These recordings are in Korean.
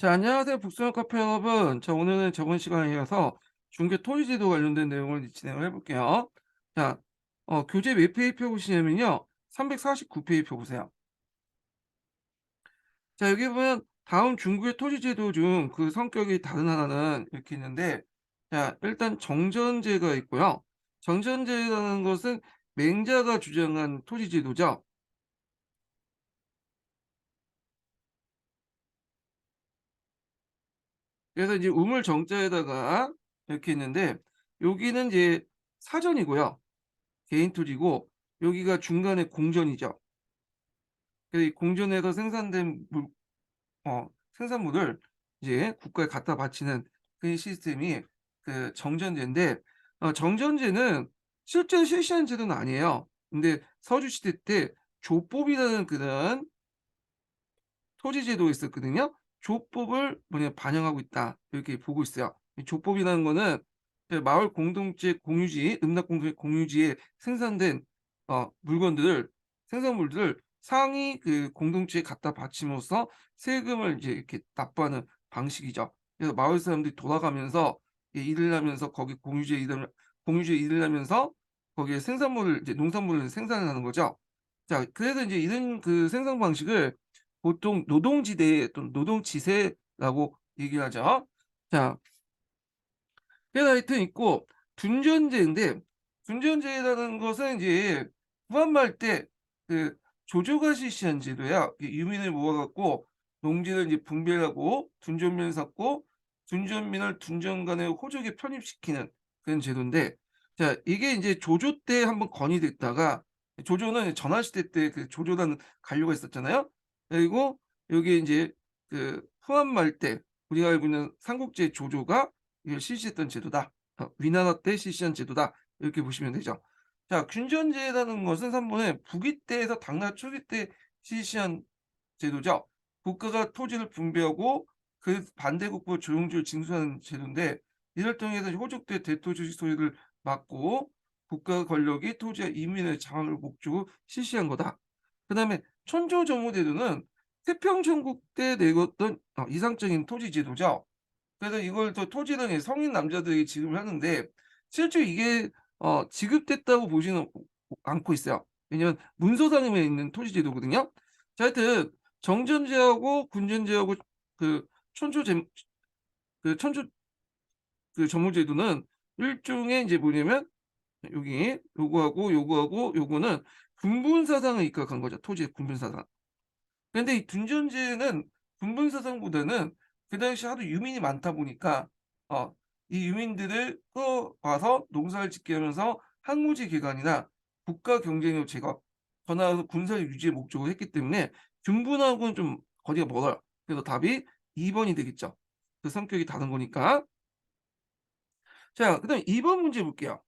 자, 안녕하세요. 북스형 카페 여러분. 자, 오늘은 저번 시간에 이어서 중개 토지제도 관련된 내용을 진행을 해볼게요. 자, 교재 몇 페이지 펴 보시냐면요. 349페이지 펴보세요. 자, 여기 보면 다음 중개 토지제도 중 그 성격이 다른 하나는 이렇게 있는데, 자, 일단 정전제가 있고요. 정전제라는 것은 맹자가 주장한 토지제도죠. 그래서 이제 우물 정자에다가 이렇게 있는데, 여기는 이제 사전이고요. 개인 토지고 여기가 중간에 공전이죠. 그래서 이 공전에서 생산된 생산물을 이제 국가에 갖다 바치는 그 시스템이 그 정전제인데 정전제는 실제 실시한 제도는 아니에요. 근데 서주시대 때 조법이라는 그런 토지제도가 있었거든요. 조법을 반영하고 있다 이렇게 보고 있어요. 이 조법이라는 거는 그 마을 공동체 공유지, 음락 공동체 공유지에 생산된 물건들을 생산물들을 상위 그 공동체에 갖다 바침으로써 세금을 이제 이렇게 납부하는 방식이죠. 그래서 마을 사람들이 돌아가면서 일을 하면서 거기 공유지에 일을 하면서 거기에 생산물을 이제 농산물을 생산을 하는 거죠. 자, 그래서 이제 이런 그 생산 방식을 보통 노동지대 또는 노동지세라고 얘기를 하죠. 자, 그래서 하여튼 있고 둔전제인데 둔전제라는 것은 이제 후한말 때 그 조조가 실시한 제도야. 유민을 모아갖고 농지를 이제 분배하고 둔전민을 샀고 둔전민을 둔전 간의 호족에 편입시키는 그런 제도인데, 자 이게 이제 조조 때 한번 건의됐다가 조조는 전화시대 때 그 조조라는 관료가 있었잖아요. 그리고 여기 이제 그 후한말 때 우리가 알고 있는 삼국지 조조가 이걸 실시했던 제도다. 위나라 때 실시한 제도다. 이렇게 보시면 되죠. 자, 균전제라는 것은 3번에 북위 때에서 당나라 초기 때 실시한 제도죠. 국가가 토지를 분배하고 그 반대국부 조용주를 징수하는 제도인데, 이를 통해서 호족대 대토지 소유를 막고 국가 권력이 토지와 이민의 장악을 목적으로 실시한 거다. 그다음에 천조정부제도는 태평전국 때 내걸었던 이상적인 토지 제도죠. 그래서 이걸 또 토지를 성인 남자들이 지급을 하는데 실제 이게 지급됐다고 보지는 않고 있어요. 왜냐면 문서상에 있는 토지 제도거든요. 자, 하여튼 정전제하고 군전제하고 그 천조제 그 천조 그 전무제도는 일종의 이제 뭐냐면 여기 요거하고 요거는 군분사상을 입각한 거죠. 토지의 군분사상. 근데 이 둔전제는 군분사상보다는 그 당시 하도 유민이 많다 보니까 이 유민들을 끌어와서 농사를 짓게 하면서 항우지 개간이나 국가 경쟁력 제거, 더 나아가서 군사 유지의 목적으로 했기 때문에 군분하고는 좀 거리가 멀어요. 그래서 답이 2번이 되겠죠. 그 성격이 다른 거니까. 자, 그다음 2번 문제 볼게요.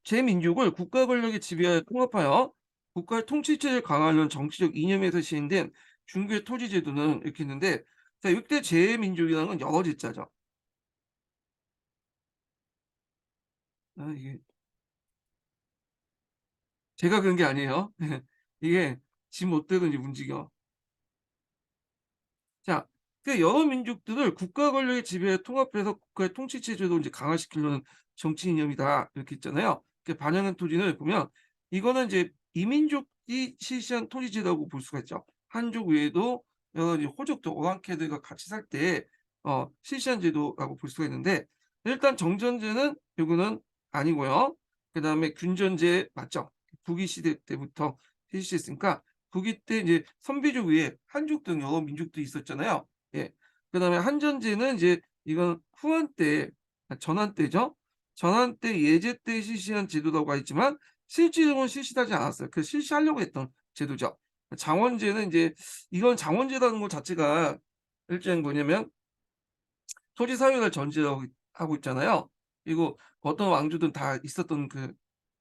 제민족을 국가 권력의 지배하에 통합하여 국가의 통치체를 강화하는 정치적 이념에서 시행된 중국의 토지제도는 이렇게 있는데, 자, 이때 제민족이라는 건 여러 제자죠. 이게 제가 그런 게 아니에요. 이게 지 못대로 이제 움직여. 자, 그 여러 민족들을 국가 권력의 지배에 통합해서 국가의 통치 체제도 이제 강화시키려는 정치 이념이다 이렇게 있잖아요. 그 반영한 토지를 보면 이거는 이제 이민족이 실시한 토지제라고 볼 수가 있죠. 한족 외에도 여러 가지 호족들, 오랑캐들과 같이 살 때 실시한 제도라고 볼 수가 있는데, 일단 정전제는 요거는 아니고요. 그다음에 균전제 맞죠? 북위 시대 때부터 실시했으니까 북위 때 이제 선비족 외에 한족 등 여러 민족도 있었잖아요. 예. 그다음에 한전제는 이제 이건 후한 때, 전한 때죠. 전한 때 예제 때 실시한 제도라고 하지만 실질적으로는 실시하지 않았어요. 그 실시하려고 했던 제도죠. 장원제는 이제 이건 장원제라는 것 자체가 일종의 뭐냐면 토지 사유를 전제하고 하고 있잖아요. 그리고 어떤 왕조든 다 있었던 그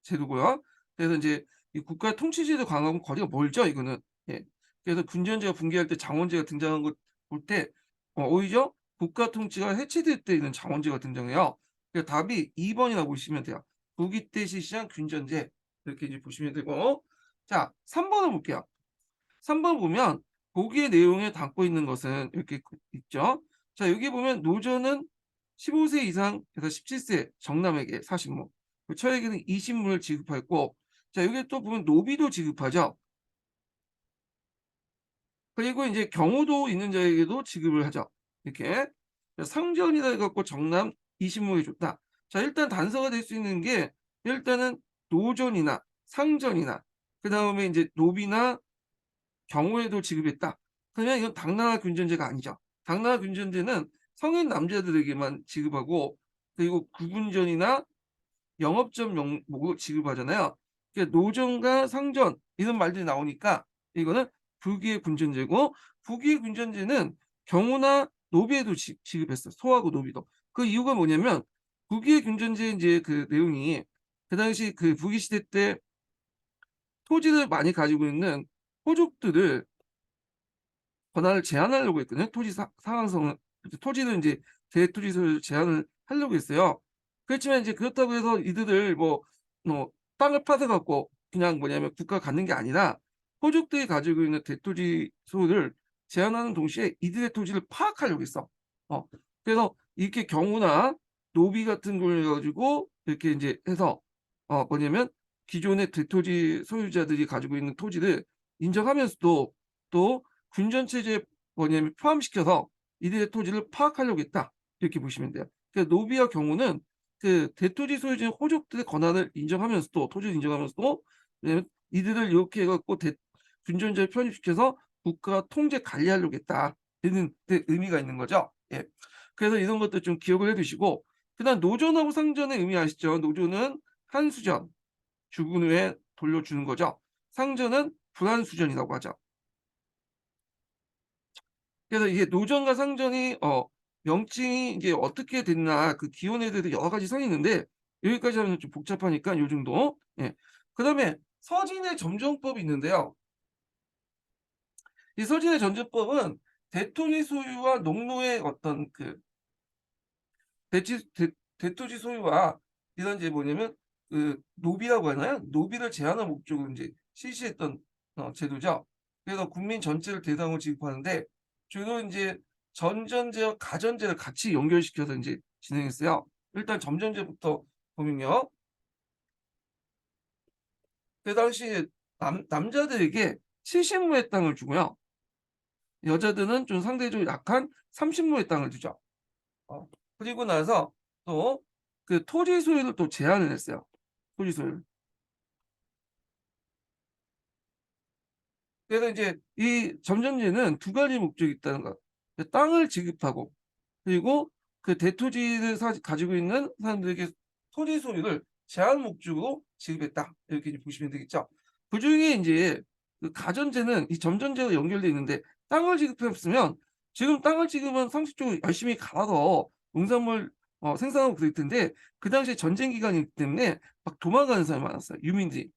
제도고요. 그래서 이제 이 국가 통치제도 강화하고 거리가 멀죠, 이거는. 예. 그래서 군전제가 붕괴할 때 장원제가 등장한 걸 볼 때 오히려 국가 통치가 해체될 때 있는 장원제가 등장해요. 그래서 답이 2번이라고 보시면 돼요. 북위 때 실시한 군전제 이렇게 이제 보시면 되고, 자 3번을 볼게요. 3번 보면 거기에 내용에 담고 있는 것은 이렇게 있죠. 자, 여기 보면 노조는 15세 이상에서 17세 정남에게 40무, 처에게는 20무를 지급했고, 자, 여기 또 보면 노비도 지급하죠. 그리고 이제 경우도 있는 자에게도 지급을 하죠. 이렇게. 상전이다 해 갖고 정남 20무에 줬다. 자, 일단 단서가 될 수 있는 게 일단은 노전이나 상전이나 그다음에 이제 노비나 경우에도 지급했다. 그러면 이건 당나라 균전제가 아니죠. 당나라 균전제는 성인 남자들에게만 지급하고 그리고 구군전이나 영업전 명목으로 지급하잖아요. 그러니까 노전과 상전 이런 말들이 나오니까 이거는 불기의 군전제고, 부기의 군전제는 경우나 노비에도 지급했어. 소하고 노비도. 그 이유가 뭐냐면 부기의 군전제 이제 그 내용이 그 당시 그 부기 시대 때 토지를 많이 가지고 있는 호족들을 권한을 제한하려고 했거든요. 토지 상한선을 토지는 이제 대토지를 제한을 하려고 했어요. 그렇지만 이제 그렇다고 해서 이들을 뭐 땅을 파서 갖고 그냥 뭐냐면 국가가 갖는 게 아니라 호족들이 가지고 있는 대토지 소유를 제한하는 동시에 이들의 토지를 파악하려고 했어. 어. 그래서 이렇게 경우나 노비 같은 걸 가지고 이렇게 이제 해서 뭐냐면 기존의 대토지 소유자들이 가지고 있는 토지를 인정하면서도 또 군전 체제에 뭐냐면 포함시켜서 이들의 토지를 파악하려고 했다. 이렇게 보시면 돼요. 그러니까 노비와 경우는 그 대토지 소유주의 호족들의 권한을 인정하면서도 토지를 인정하면서도 왜냐면 이들을 이렇게 해 갖고 군전제에 편입시켜서 국가 통제 관리하려고 했다. 이런 의미가 있는 거죠. 예. 그래서 이런 것도 좀 기억을 해 두시고, 그다음 노조하고 상전의 의미 아시죠? 노조는 한수전, 죽은 후에 돌려주는 거죠. 상전은 불한수전이라고 하죠. 그래서 이게 노전과 상전이 명칭이 이게 어떻게 됐나 그 기원에 대해서 여러 가지 설이 있는데 여기까지 하면 좀 복잡하니까 요 정도. 예. 그다음에 서진의 점정법이 있는데요. 이 서진의 점정법은 대토지 소유와 농노의 어떤 그 대치 대 대토지 소유와 이런 이제 뭐냐면 그 노비라고 하나요? 노비를 제한할 목적으로 인제 실시했던 제도죠. 그래서 국민 전체를 대상으로 지급하는데 주로 인제 전전제와 가전제를 같이 연결시켜서 인제 진행했어요. 일단 점전제부터 보면요. 그 당시에 남자들에게 70무의 땅을 주고요. 여자들은 좀 상대적으로 약한 30무의 땅을 주죠. 어 그리고 나서 또 그 토지 소유를 또 제한을 했어요, 토지 소유를. 그래서 인제 이 점점제는 두 가지 목적이 있다는 거. 그 땅을 지급하고 그리고 그 대토지를 가지고 있는 사람들에게 토지 소유를 제한 목적으로 지급했다. 이렇게 이제 보시면 되겠죠. 그중에 인제 그 가전제는 이 점전제와 연결돼 있는데 땅을 지급했으면 지금 땅을 지금은 상식적으로 열심히 갈아서 농산물 생산하고 그럴 텐데 그 당시에 전쟁 기간이기 때문에 막 도망가는 사람이 많았어요, 유민들이.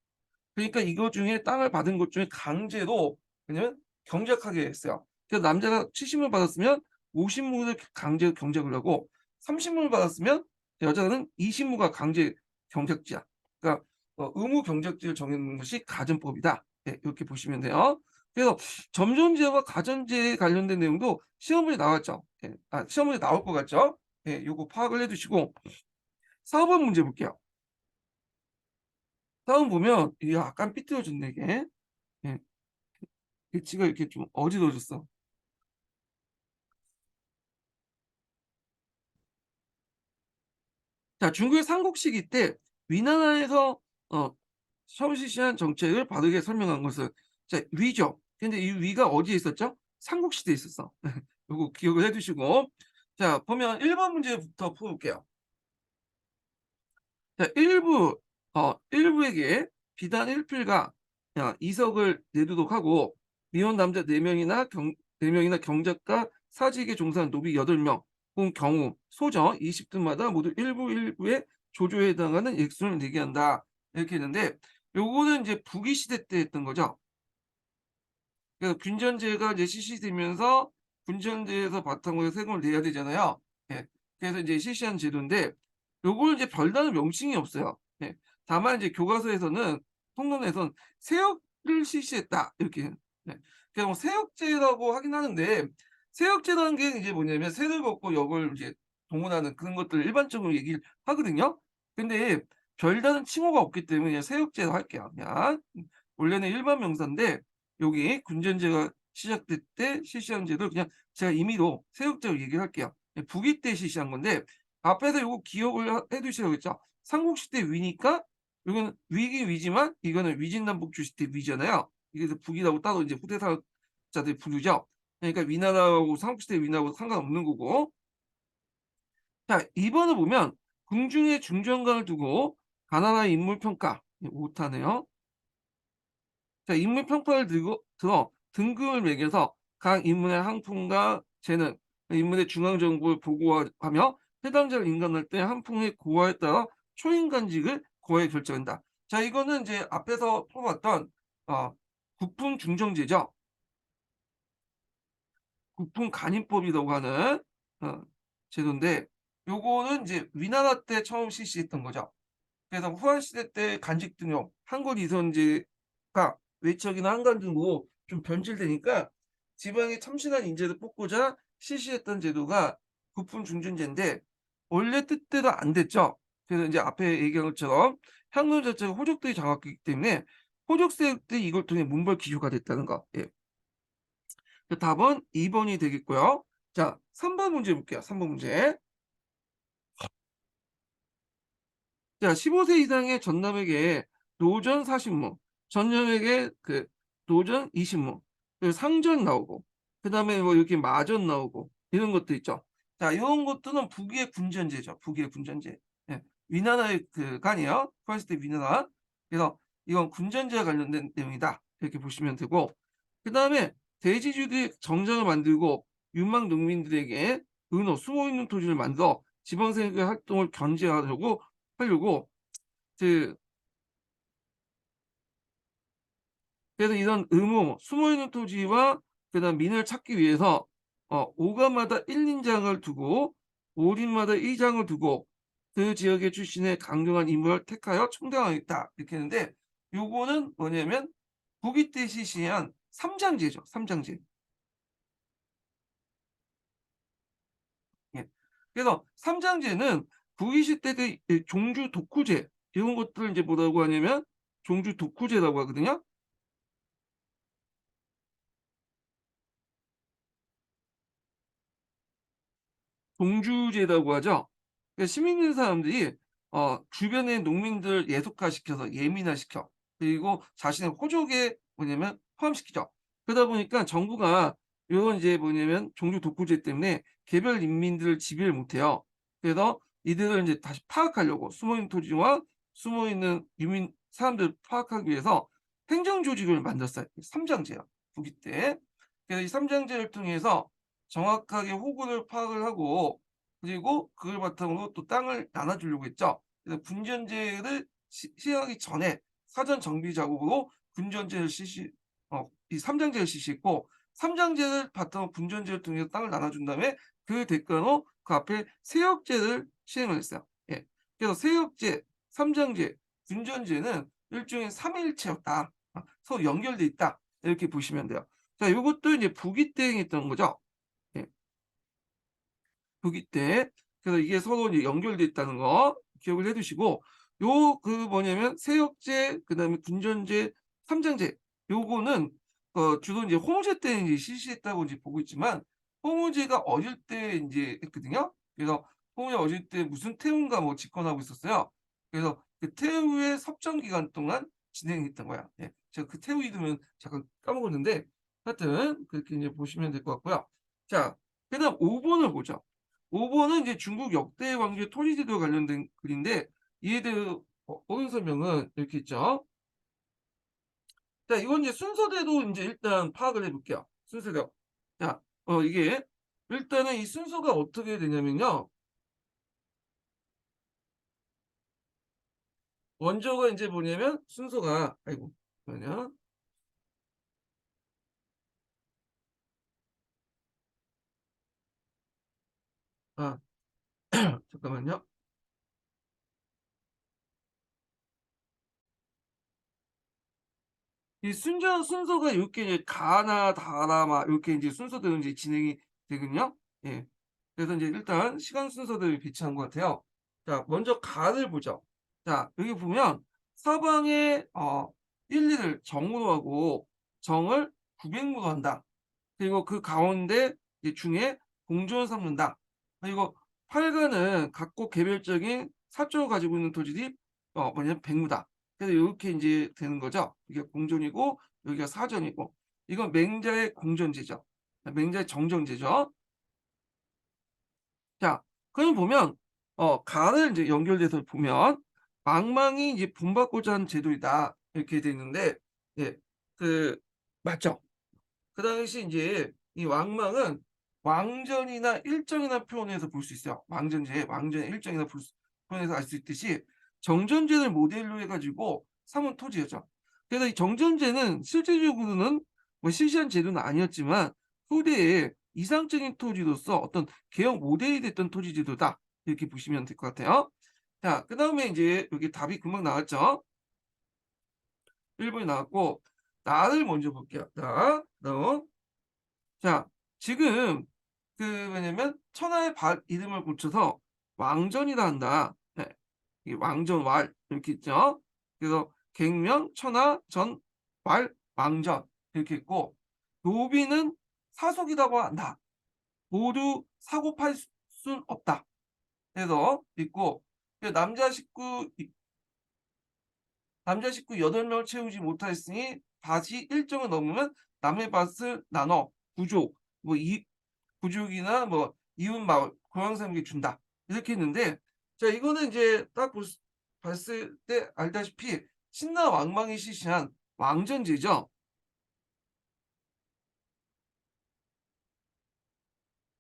그러니까 이거 중에 땅을 받은 것 중에 강제로 왜냐면 경작하게 했어요. 그래서 남자가 70을 받았으면 50무를 강제 경작을 하고 30무를 받았으면 여자는 20무가 강제 경작지야. 그러니까 의무 경작지를 정해놓는 것이 가전법이다. 네, 이렇게 보시면 돼요. 그래서 점전제와 가전제에 관련된 내용도 시험 문제 나왔죠. 예. 시험 문제 나올 것 같죠? 예, 요거 파악을 해 두시고 4번 문제 볼게요. 4번 보면 이게 약간 삐뚤어졌네 이게. 예. 배치가 이렇게 좀 어지러졌어. 자, 중국의 삼국 시기 때 위나라에서 어 처음 실시한 정책을 바르게 설명한 것은 자, 위죠. 근데 이 위가 어디에 있었죠? 삼국 시대에 있었어. 요거 기억을 해 두시고. 자, 보면 1번 문제부터 풀어 볼게요. 자, 일부에게 비단 1필과 이석을 내도록 하고 미혼 남자 4명이나 4명이나 경작과 사직에 종사한 노비 8명 혹은 경우 소정 20등마다 모두 일부의 조조에 해당하는 액수를 내게 한다. 이렇게 했는데 요거는 이제 북위 시대 때 했던 거죠. 그래서 군전제가 이제 실시되면서 군전제에서 바탕으로 해서 세금을 내야 되잖아요. 예. 그래서 이제 실시한 제도인데 요걸 이제 별다른 명칭이 없어요. 예. 다만 이제 교과서에서는 통론에선 "세역을 실시했다." 이렇게 네. 그냥 뭐 세역제라고 하긴 하는데 세역제라는 게 이제 뭐냐면 세를 걷고 역을 이제 동원하는 그런 것들을 일반적으로 얘기를 하거든요. 근데 별다른 칭호가 없기 때문에 그냥 세역제로 할게요. 그냥 원래는 일반 명사인데 여기 군전제가 시작될 때 실시한 제도 그냥 제가 임의로 세역제로 얘기를 할게요. 북이 때 실시한 건데 앞에서 요거 기억을 해 두시라고 했죠. 삼국시대 위니까 요거는 위긴 위지만 이거는 위진남북 주시대 위잖아요. 이게 북이라고 따로 이제 후대사자들이 부르죠. 그러니까 위나라하고 삼국시대 위나라하고 상관없는 거고. 자, 2번을 보면 궁중에 중전관을 두고 가나다의 인물 평가. 오타네요. 자, 인물 평가를 들어 등급을 매겨서 각 인물의 항풍과 재능, 인물의 중앙 정보를 보고하며 해당자를 인간할 때 항풍의 고하에 따라 초인간직을 고하에 결정한다. 자, 이거는 이제 앞에서 뽑았던 국풍 중정제죠. 국풍 간인법이라고 하는 어, 제도인데 요거는 이제 위나라 때 처음 실시했던 거죠. 그래서 후한시대 때 간직 등용 한글 이선제가 외척이나 한관 등으로 좀 변질되니까 지방에 참신한 인재를 뽑고자 실시했던 제도가 국분 중준제인데 원래 뜻대로 안 됐죠. 그래서 이제 앞에 얘기한 것처럼 향론 자체가 호족들이 장악했기 때문에 호족세력들이 이걸 통해 문벌 기조가 됐다는 거. 예. 그 답은 2번이 되겠고요. 자, 3번 문제 볼게요. 3번 문제. 자, 15세 이상의 전남에게 노전 40무, 전녀에게 그 노전 20무, 그 상전 나오고, 그 다음에 뭐 이렇게 마전 나오고, 이런 것도 있죠. 자, 이런 것들은 북위의 군전제죠. 북위의 군전제. 예. 위나라의 그 간이요. 프랑스 때 위나라. 그래서 이건 군전제와 관련된 내용이다. 이렇게 보시면 되고, 그 다음에 대지주들이 정장을 만들고 유망 농민들에게 은호, 숨어있는 토지를 만들어 지방생활 활동을 하려고 그 그래서 이런 의무, 숨어있는 토지와 그다음 민을 찾기 위해서 오가마다 1인장을 두고 오린마다 2장을 두고 그 지역의 출신의 강경한 인물을 택하여 총대하겠다 이렇게 했는데 요거는 뭐냐면 북이 때 실시한 삼장제죠. 삼장제. 예. 그래서 삼장제는 북이 시대 때 종주 독후제 이런 것들을 이제 뭐라고 하냐면 종주 독후제라고 하거든요. 동주제라고 하죠. 그러니까 시민 있는 사람들이 주변의 농민들 예속화시켜서 예민화시켜 그리고 자신의 호족에 뭐냐면 포함시키죠. 그러다 보니까 정부가 요런 이제 뭐냐면 종주 독구제 때문에 개별 인민들을 지배를 못해요. 그래서 이들을 이제 다시 파악하려고 숨어있는 토지와 숨어있는 유민 사람들을 파악하기 위해서 행정 조직을 만들었어요. 삼장제요. 북이 때. 그래서 이 삼장제를 통해서 정확하게 호구를 파악을 하고 그리고 그걸 바탕으로 또 땅을 나눠주려고 했죠. 그래서 군전제를 시행하기 전에 사전 정비 작업으로 군전제를 이 삼장제를 실시했고 삼장제를 바탕으로 군전제를 통해서 땅을 나눠준 다음에 그 대가로 그 앞에 세역제를 시행을 했어요. 예. 그래서 세역제, 삼장제, 군전제는 일종의 삼위일체였다. 서로 연결돼 있다. 이렇게 보시면 돼요. 자, 요것도 이제 북이 때 행했던 거죠. 예. 북이 때. 그래서 이게 서로 이제 연결돼 있다는 거 기억을 해 두시고 요 그 뭐냐면 세역제 그다음에 군전제, 삼장제 요거는 주로 이제 홍제 때 이제 실시했다고 이제 보고 있지만 홍제가 어릴 때 인제 했거든요. 그래서 홍제 어릴 때 무슨 태우인가 뭐 집권하고 있었어요. 그래서 그 태우의 섭정 기간 동안 진행했던 거야. 예. 제가 그 태우 이름은 잠깐 까먹었는데 하여튼 그렇게 이제 보시면 될 것 같고요. 자, 그다음 5 번을 보죠. 5 번은 이제 중국 역대 왕조 토리제도와 관련된 글인데 이에 대해 어근 설명은 이렇게 있죠. 자, 이건 이제 순서대로 인제 일단 파악을 해 볼게요. 순서대로. 자, 이게 일단은 이 순서가 어떻게 되냐면요. 원조가 인제 뭐냐면 순서가 아이고 잠깐만요. 아 잠깐만요. 이 순서가 요렇게 이제 가나 다나 막 요렇게 인제 순서대로 인제 진행이 되거든요. 예. 그래서 인제 일단 시간 순서대로 배치한 것 같아요. 자, 먼저 가를 보죠. 자, 여기 보면 사방에 1, 2를 정으로 하고 정을 900무로 한다. 그리고 그 가운데 이제 중에 공존을 삼는다. 그리고 활과는 각국 개별적인 사적을 가지고 있는 토질이 뭐냐면 백무다. 그래서 요렇게 인제 되는 거죠. 이게 공존이고 여기가 사전이고. 이건 맹자의 공전제죠. 맹자의 정정제죠. 자, 그럼 보면 가를 인제 연결돼서 보면 "망망이 이제 본받고자 하는 제도이다." 이렇게 돼 있는데, 예, 그 맞죠. 그 당시 인제 이 왕망은 왕전이나 일정이나 표현해서 볼 수 있어요. 왕전제에 왕전의 일정이나 표현해서 알 수 있듯이 정전제를 모델로 해 가지고 삼은 토지였죠. 그래서 이 정전제는 실제적으로는 뭐 실시한 제도는 아니었지만 후대에 이상적인 토지로서 어떤 개혁 모델이 됐던 토지 제도다. 이렇게 보시면 될 것 같아요. 자, 그다음에 인제 여기 답이 금방 나왔죠. 1 번이 나왔고, 나를 먼저 볼게요. 나, 너. 자, 지금 뭐냐면 천하의 이름을 붙여서 왕전이라 한다. 네. 이 왕전왈 이렇게 있죠. 그래서 갱명, 천하, 전, 왈, 왕전 이렇게 있고, 노비는 사속이라고 한다. 모두 사고 팔 순 없다. 그래서 있고, 남자 식구 8명을 채우지 못하였으니 밭이 일정을 넘으면 남의 밭을 나눠 부족, 뭐 부족이나 뭐 이웃 마을 고향 사람에게 준다. 이렇게 했는데, 자, 이거는 이제 딱 봤을 때 알다시피 신라 왕망이 실시한 왕전제죠.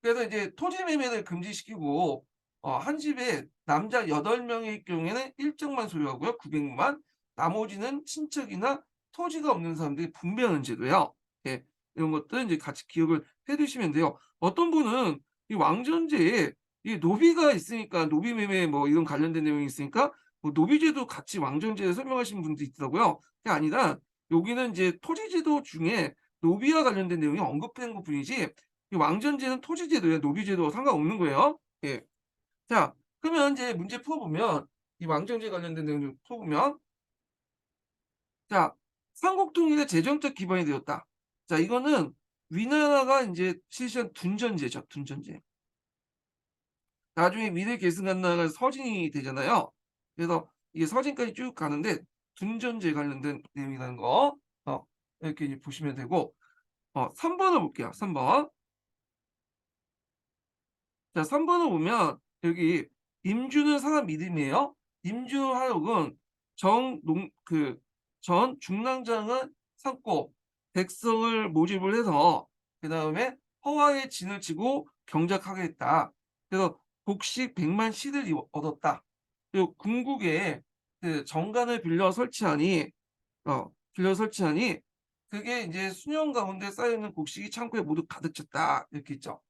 그래서 이제 토지 매매를 금지시키고 한 집에 남자 8명일 경우에는 일정만 소유하고요. 900만. 나머지는 친척이나 토지가 없는 사람들이 분배하는 제도예요. 예. 이런 것들 인제 같이 기억을 해 두시면 돼요. 어떤 분은 이 왕전제에 이 노비가 있으니까 노비 매매 뭐 이런 관련된 내용이 있으니까 뭐 노비제도 같이 왕전제에 설명하시는 분도 있더라고요. 그게 아니라 여기는 인제 토지제도 중에 노비와 관련된 내용이 언급된 것뿐이지 이 왕전제는 토지제도예요. 노비제도와 상관없는 거예요. 예. 자, 그러면 인제 문제 풀어 보면 이 왕전제 관련된 내용 좀 풀어 보면, 자, 삼국통일의 재정적 기반이 되었다. 자, 이거는 위나라가 인제 실시한 둔전제죠, 둔전제. 나중에 미래 계승한나라가 서진이 되잖아요. 그래서 이게 서진까지 쭉 가는데 둔전제 관련된 내용이라는 거 이렇게 이제 보시면 되고, 3 번을 볼게요, 3 번. 자, 3 번을 보면 여기 임주는 사람 믿음이에요. 임주하역은 정농 전 중랑장을 삼고 백성을 모집을 해서 그다음에 허와의 진을 치고 경작하게 했다. 그래서 곡식 100만 씩을 얻었다. 그리고 궁극에 정관을 빌려 설치하니 그게 인제 수년 가운데 쌓여 있는 곡식이 창고에 모두 가득 찼다. 이렇게 있죠.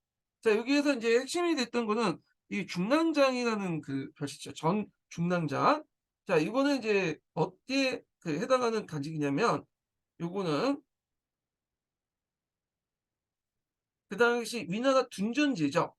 자, 여기에서 인제 핵심이 됐던 거는 이 중랑장이라는 그 벼시죠. 전 중랑장. 자, 이거는 이제 어디에 해당하는 간직이냐면, 요거는 그 당시 위나라 둔전제죠.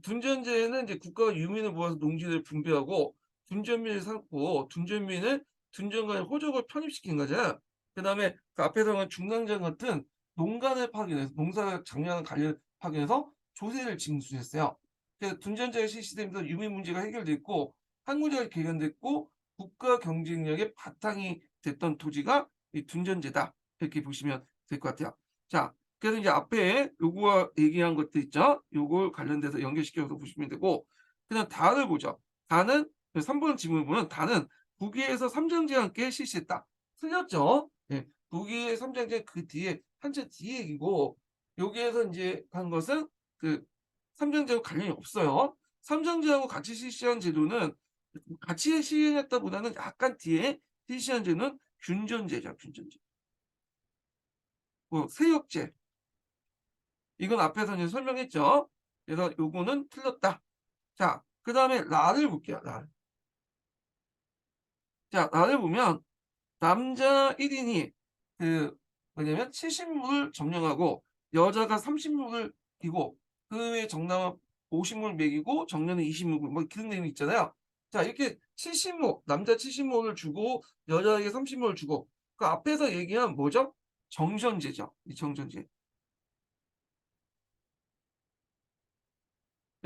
둔전제는 이제 국가가 유민을 모아서 농지를 분배하고 둔전민을 삼고 둔전민을 둔전간에 호적을 편입시킨 거죠. 그다음에 그 앞에서는 중랑장 같은 농간을 파견해서 농사 작물하는 관리를 파견해서 조세를 징수했어요. 그래서 둔전제가 실시되면서 유민 문제가 해결됐고 항구제가 개편됐고 국가 경쟁력의 바탕이 됐던 토지가 이 둔전제다. 이렇게 보시면 될 것 같아요. 자, 그래서 이제 앞에 요거와 얘기한 것들 있죠? 요걸 관련돼서 연결시켜서 보시면 되고, 그다음 다를 보죠. 다는 3번 지문을 보면 다는 북위에서 삼정제와 함께 실시했다. 틀렸죠? 예. 북위의 삼정제 그 뒤에 한자 뒤에 얘기고, 여기에서 인제 한 것은 삼정제하고 관련이 없어요. 삼정제하고 같이 실시한 제도는 같이 시행했다보다는 약간 뒤에 실시한 제도는 균전제죠, 균전제. 뭐 세역제, 이건 앞에서 이제 설명했죠. 그래서 요거는 틀렸다. 자, 그다음에 라를 볼게요, 라. 자, 라를 보면 남자 1 인이 그 뭐냐면 70물을 점령하고 여자가 30물을 이고 그 외에 정남은 50물 먹이고 정녀는 20물 뭐 그런 내용이 있잖아요. 자 이렇게 70모 남자 70모를 주고 여자에게 30모를 주고 그 앞에서 얘기한 뭐죠? 정전제죠. 이 정전제.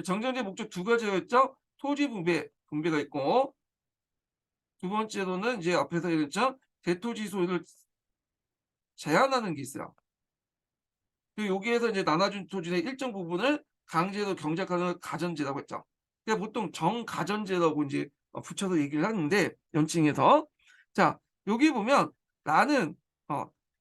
정전제 목적 두 가지가 있죠. 토지 분배가 있고 두 번째로는 이제 앞에서 얘기했죠. 대토지 소유를 제한하는 게 있어요. 그리고 여기에서 이제 나눠준 토지의 일정 부분을 강제로 경작하는 가전제라고 했죠. 그러니까 보통 정가전제라고 이제 붙여서 얘기를 하는데 연칭해서 자 여기 보면 나는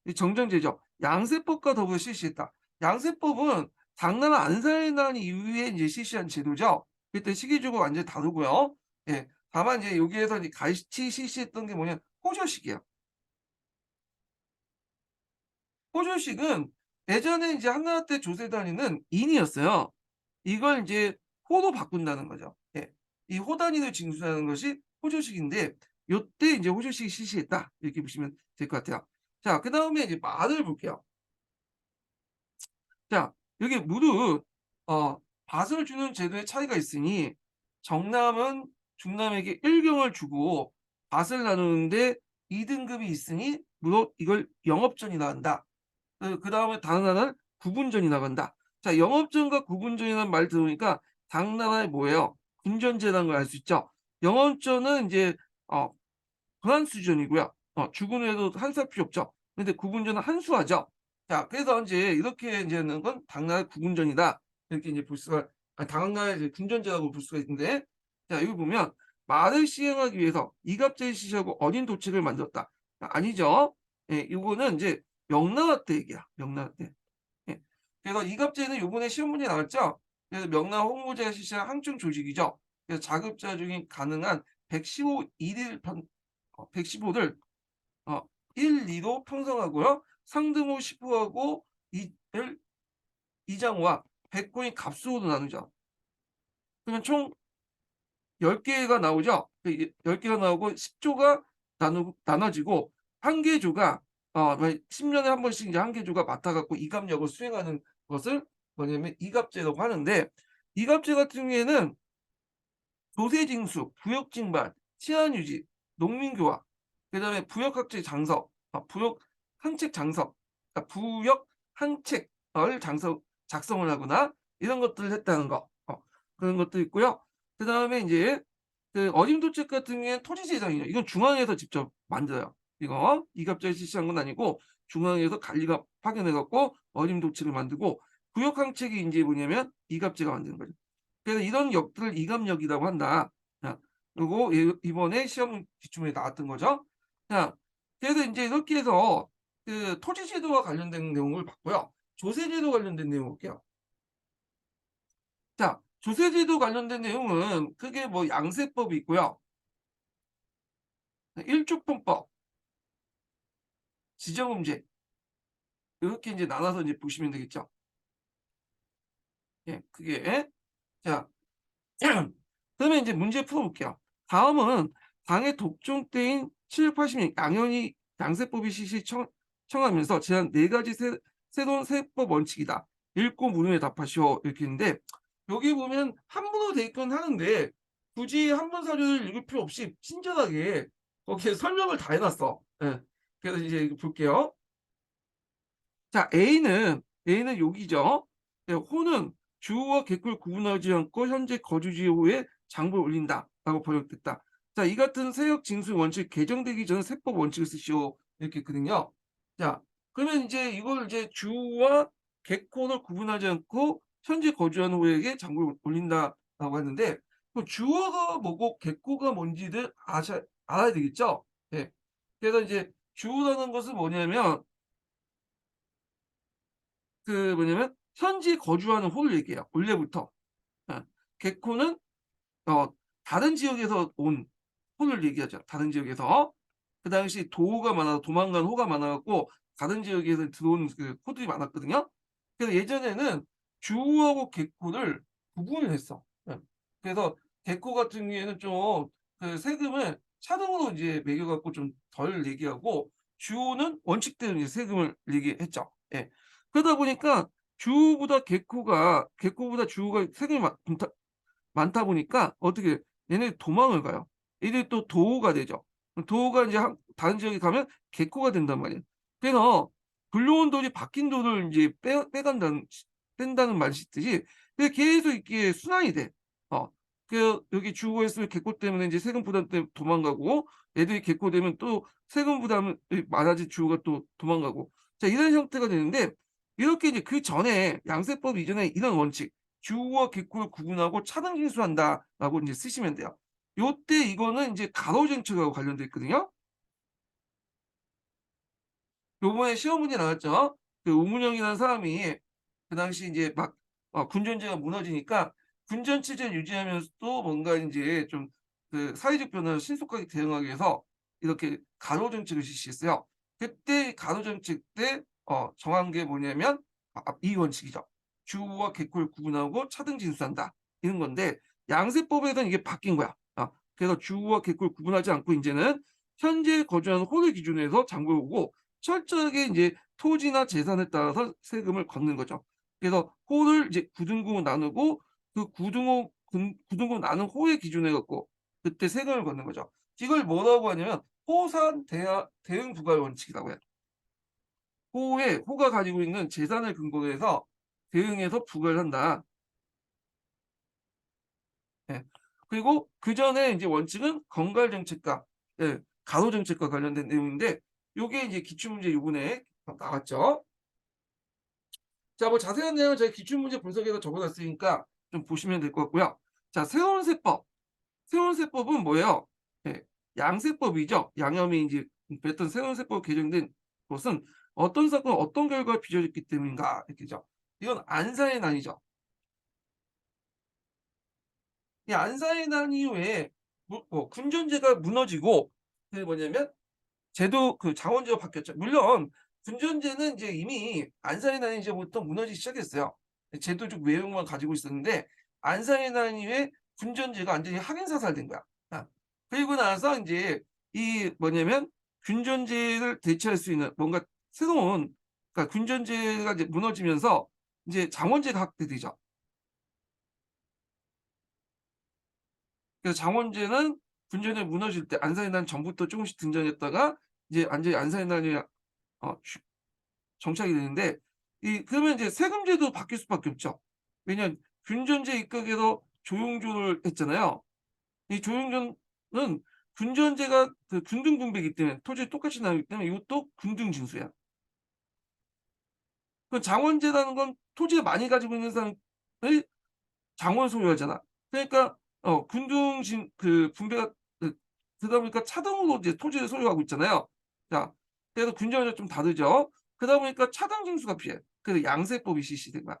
이 정전제죠. 양세법과 더불어 실시했다. 양세법은 당나라 안사의 난 이후에 이제 실시한 제도죠. 그때 시기주고 완전히 다르고요. 예. 다만 이제 여기에서 이제 같이 실시했던 게 뭐냐 호조식이에요. 호조식은 예전에 이제 한나라 때 조세 단위는 인이었어요. 이걸 이제 호로 바꾼다는 거죠. 예. 이 호 단위를 징수하는 것이 호조식인데 요때 이제 호조식이 실시했다. 이렇게 보시면 될 것 같아요. 자, 그다음에 이제 말을 볼게요. 자, 여기 무릇 밭을 주는 제도의 차이가 있으니 정남은 중남에게 1경을 주고 밭을 나누는데 2등급이 있으니 무릇 이걸 영업전이라 한다. 그다음에 다른 하나는 구분전이 나간다. 자, 영업전과 구분전이라는 말 들으니까 당나라의 뭐예요? 군전제라는 걸 알 수 있죠. 영업전은 이제 어 불한수전이고요. 죽은 후에도 한수할 필요 없죠. 근데 구분전은 한수하죠. 자, 그래서 이제 이렇게 이제 하는 건 당나라의 구분전이다. 이렇게 이제 볼 수가 당나라의 이제 군전제라고 볼 수가 있는데 자, 여기 보면 말을 시행하기 위해서 이갑제를 실시하고 어린 도책을 만들었다. 아니죠. 예, 이거는 이제 명나라 때 얘기야. 명나라 때. 예. 그래서 이갑제는 요번에 시험 문제 나왔죠. 그래서 명나라 홍보제가 실시한 항중 조직이죠. 그래서 자급자 중에 가능한 115 일일 115를 1, 2로 편성하고요. 상등호 10호하고 이을 이장호와 백호인 갑수호로 나누죠. 그러면 총 10개가 나오죠. 10개가 나오고 10조가 나눠지고 한 개 조가 10년에 한 번씩 이제 한 개 조가 맡아갖고 이갑역을 수행하는 것을 뭐냐면 이갑제라고 하는데 이갑제 같은 경우에는 조세징수, 부역징발, 치안유지, 농민교화, 그다음에 부역학제 장서, 부역 항책 장서, 그러니까 부역 항책을 작성을 하거나 이런 것들을 했다는 거, 그런 것도 있고요. 그다음에 이제 그 어림도책 같은 경우에는 토지재산이죠. 이건 중앙에서 직접 만들어요. 이거 이갑자에 실시한 건 아니고 중앙에서 관리가 파견해 갖고 어림도책을 만들고 부역항책이 이제 뭐냐면 이갑제가 만드는 거죠. 그래서 이런 역들을 이갑역이라고 한다. 자, 그리고 이번에 시험 기출문에 나왔던 거죠. 자, 그래서 이제 이렇게 해서 그 토지제도와 관련된 내용을 봤고요. 조세제도 관련된 내용 볼게요. 자, 조세제도 관련된 내용은 크게 뭐 양세법이 있고요. 일족분법, 지정음제 이렇게 이제 나눠서 이제 보시면 되겠죠. 예, 그게 자 그러면 이제 문제 풀어볼게요. 다음은 당의 독종 때인 780년 양현이 양세법이 청하면서 제한 네 가지 새로운 세법 원칙이다. 읽고 물음에 답하시오 이렇게 있는데 여기 보면 한문으로 돼 있긴 하는데 굳이 한문 사료를 읽을 필요 없이 친절하게 거기에 설명을 다 해놨어. 예. 그래서 이제 이거 볼게요. 자, A는 여기죠. 네, 호는 주어와 객구를 구분하지 않고 현재 거주지 후에 장부를 올린다라고 번역됐다. 자, 이 같은 세역 징수 원칙 개정되기 전 세법 원칙을 쓰시오 이렇게 했거든요. 자, 그러면 이제 이걸 이제 주와 객코를 구분하지 않고 현재 거주하는 후에게 장부를 올린다라고 했는데 그 주어가 뭐고 객코가 뭔지를 알아야 되겠죠. 예. 그래서 이제 주어라는 것은 뭐냐면 그 뭐냐면 현지 거주하는 호를 얘기해요. 원래부터. 예. 개코는 어 다른 지역에서 온 호를 얘기하죠. 다른 지역에서. 그 당시 도호가 많아서 도망간 호가 많아 갖고 다른 지역에서 들어온 그 호들이 많았거든요. 그래서 예전에는 주호하고 개코를 구분을 했어. 예. 그래서 개코 같은 경우에는 좀 그 세금을 차등으로 이제 매겨 갖고 좀 덜 내게 하고 주호는 원칙대로 이제 세금을 내게 했죠. 예. 그러다 보니까 주호보다 개코보다 주호가 세금이 많다 보니까 어떻게 얘네들이 도망을 가요. 얘들이 또 도호가 되죠. 도호가 이제 다른 지역에 가면 개코가 된단 말이에요. 그래서 불려온 돈이 바뀐 돈을 이제 뺀다는 말이 있듯이 그게 계속 이게 순환이 돼. 어. 여기 주호가 있으면 개코 때문에 이제 세금 부담 때문에 도망가고 애들이 개코 되면 또 세금 부담이 많아진 주호가 또 도망가고. 자, 이런 형태가 되는데 이렇게 이제 그전에 양세법 이전에 이런 원칙 주어와 객구를 구분하고 차등징수한다라고 이제 쓰시면 돼요. 요때 이거는 이제 가로정책하고 관련돼 있거든요. 요번에 시험 문제 나왔죠. 그 우문영이라는 사람이 그 당시 이제 막 군전제가 무너지니까 군전 체제를 유지하면서도 뭔가 인제 좀 그 사회적 변화를 신속하게 대응하기 위해서 이렇게 가로 정책을 실시했어요. 그때 가로 정책 때 정한 게 뭐냐면 이 원칙이죠. 주와 객구를 구분하고 차등 징수한다. 이런 건데 양세법에서는 이게 바뀐 거야. 그래서 주와 객구를 구분하지 않고 인제는 현재 거주하는 호를 기준으로 해서 장부를 보고 철저하게 인제 토지나 재산에 따라서 세금을 걷는 거죠. 그래서 호를 이제 구등급으로 나누고 그 구등급 나눈 호의 기준으로 해 갖고 그때 세금을 걷는 거죠. 이걸 뭐라고 하냐면 호산 대응 부과의 원칙이라고 해요. 호가 가지고 있는 재산을 근거로 해서 대응해서 부과를 한다. 예. 그리고 그전에 인제 원칙은 건갈 정책과 가로 정책과 관련된 내용인데 요게 이제 기출문제 요번에 나왔죠. 자, 뭐 자세한 내용은 저희 기출문제 분석에서 적어 놨으니까 좀 보시면 될 것 같고요. 자, 세원세법. 세원세법은 뭐예요? 예. 양세법이죠. 양염이 인제 뱉던 세원세법 개정된 것은 어떤 사건 어떤 결과가 빚어졌기 때문인가 이렇게죠. 이건 안사의 난이죠. 이 안사의 난 이후에 군전제가 무너지고 그게 뭐냐면 제도 장원제가 바뀌었죠. 물론 군전제는 이제 이미 안사의 난 이제부터 무너지기 시작했어요. 제도적 외형만 가지고 있었는데 안사의 난 이후에 군전제가 완전히 확인사살된 거야. 그리고 나서 인제 이 뭐냐면 군전제를 대체할 수 있는 뭔가 새로운 그러니까 군전제가 이제 무너지면서 인제 장원제가 확대되죠. 그래서 장원제는 군전이 무너질 때 안사의 난 전부터 쪼금씩 등장했다가 이제 완전히 안사의 난이 어 쉬 정착이 되는데 그러면 이제 세금제도 바뀔 수밖에 없죠. 왜냐하면 군전제 입각에서 조용조를 했잖아요. 이 조용조는 군전제가 군등분배이기 때문에 토지를 똑같이 나누기 때문에 이것도 군등징수야. 그 장원제라는 건 토지를 많이 가지고 있는 사람을 장원 소유하잖아. 그러니까 군중진 분배가 그러다 보니까 차등으로 이제 토지를 소유하고 있잖아요. 자, 그래서 군정이랑 좀 다르죠. 그러다 보니까 차등 징수가 필요해. 그래서 양세법이 실시된 거야.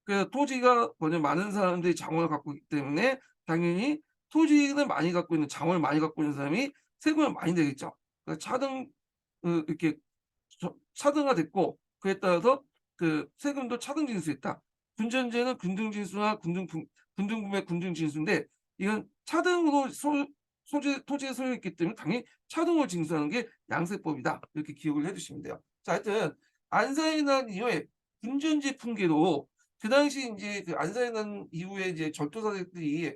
그래서 토지가 뭐냐 많은 사람들이 장원을 갖고 있기 때문에 당연히 토지를 많이 갖고 있는 장원을 많이 갖고 있는 사람이 세금을 많이 내겠죠. 그러니까 차등 이렇게 차등화됐고 그에 따라서 세금도 차등징수했다. 군전제는 군등징수나 군등분배 군등징수인데 이건 차등으로 토지의 소유했기 때문에 당연히 차등을 징수하는 게 양세법이다. 이렇게 기억을 해 주시면 돼요. 자, 하여튼 안사의 난 이후에 군전제 풍계로 그 당시 인제 안사의 난 이후에 이제 절도사들이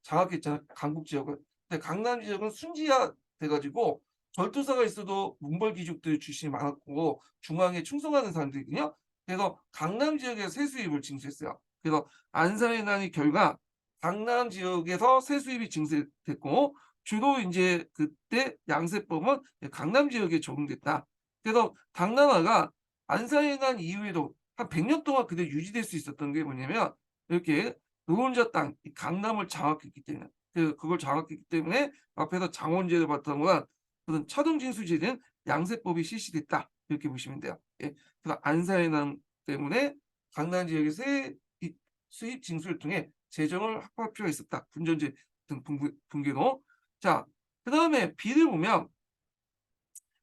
장악했잖아요, 강북 지역을. 근데 강남 지역은 순지화 돼 가지고 절도사가 있어도 문벌 귀족들 출신이 많았고 중앙에 충성하는 사람들이거든요. 그래서 강남 지역에서 세수입을 징수했어요. 그래서 안사의 난의 결과 강남 지역에서 세수입이 증세됐고 주로 인제 그때 양세법은 강남 지역에 적용됐다. 그래서 당나라가 안사의 난 이후에도 한 100년 동안 그대로 유지될 수 있었던 게 뭐냐면 이렇게 노른자 땅 이 강남을 장악했기 때문에 그걸 장악했기 때문에 앞에서 장원제를 바탕으로 한 그런 차등징수제는 양세법이 실시됐다. 이렇게 보시면 돼요. 예. 그래서 안사의 난 때문에 강남 지역에서의 이 수입 징수를 통해 재정을 확보할 필요가 있었다. 군전제 등 붕괴로. 자, 그다음에 B를 보면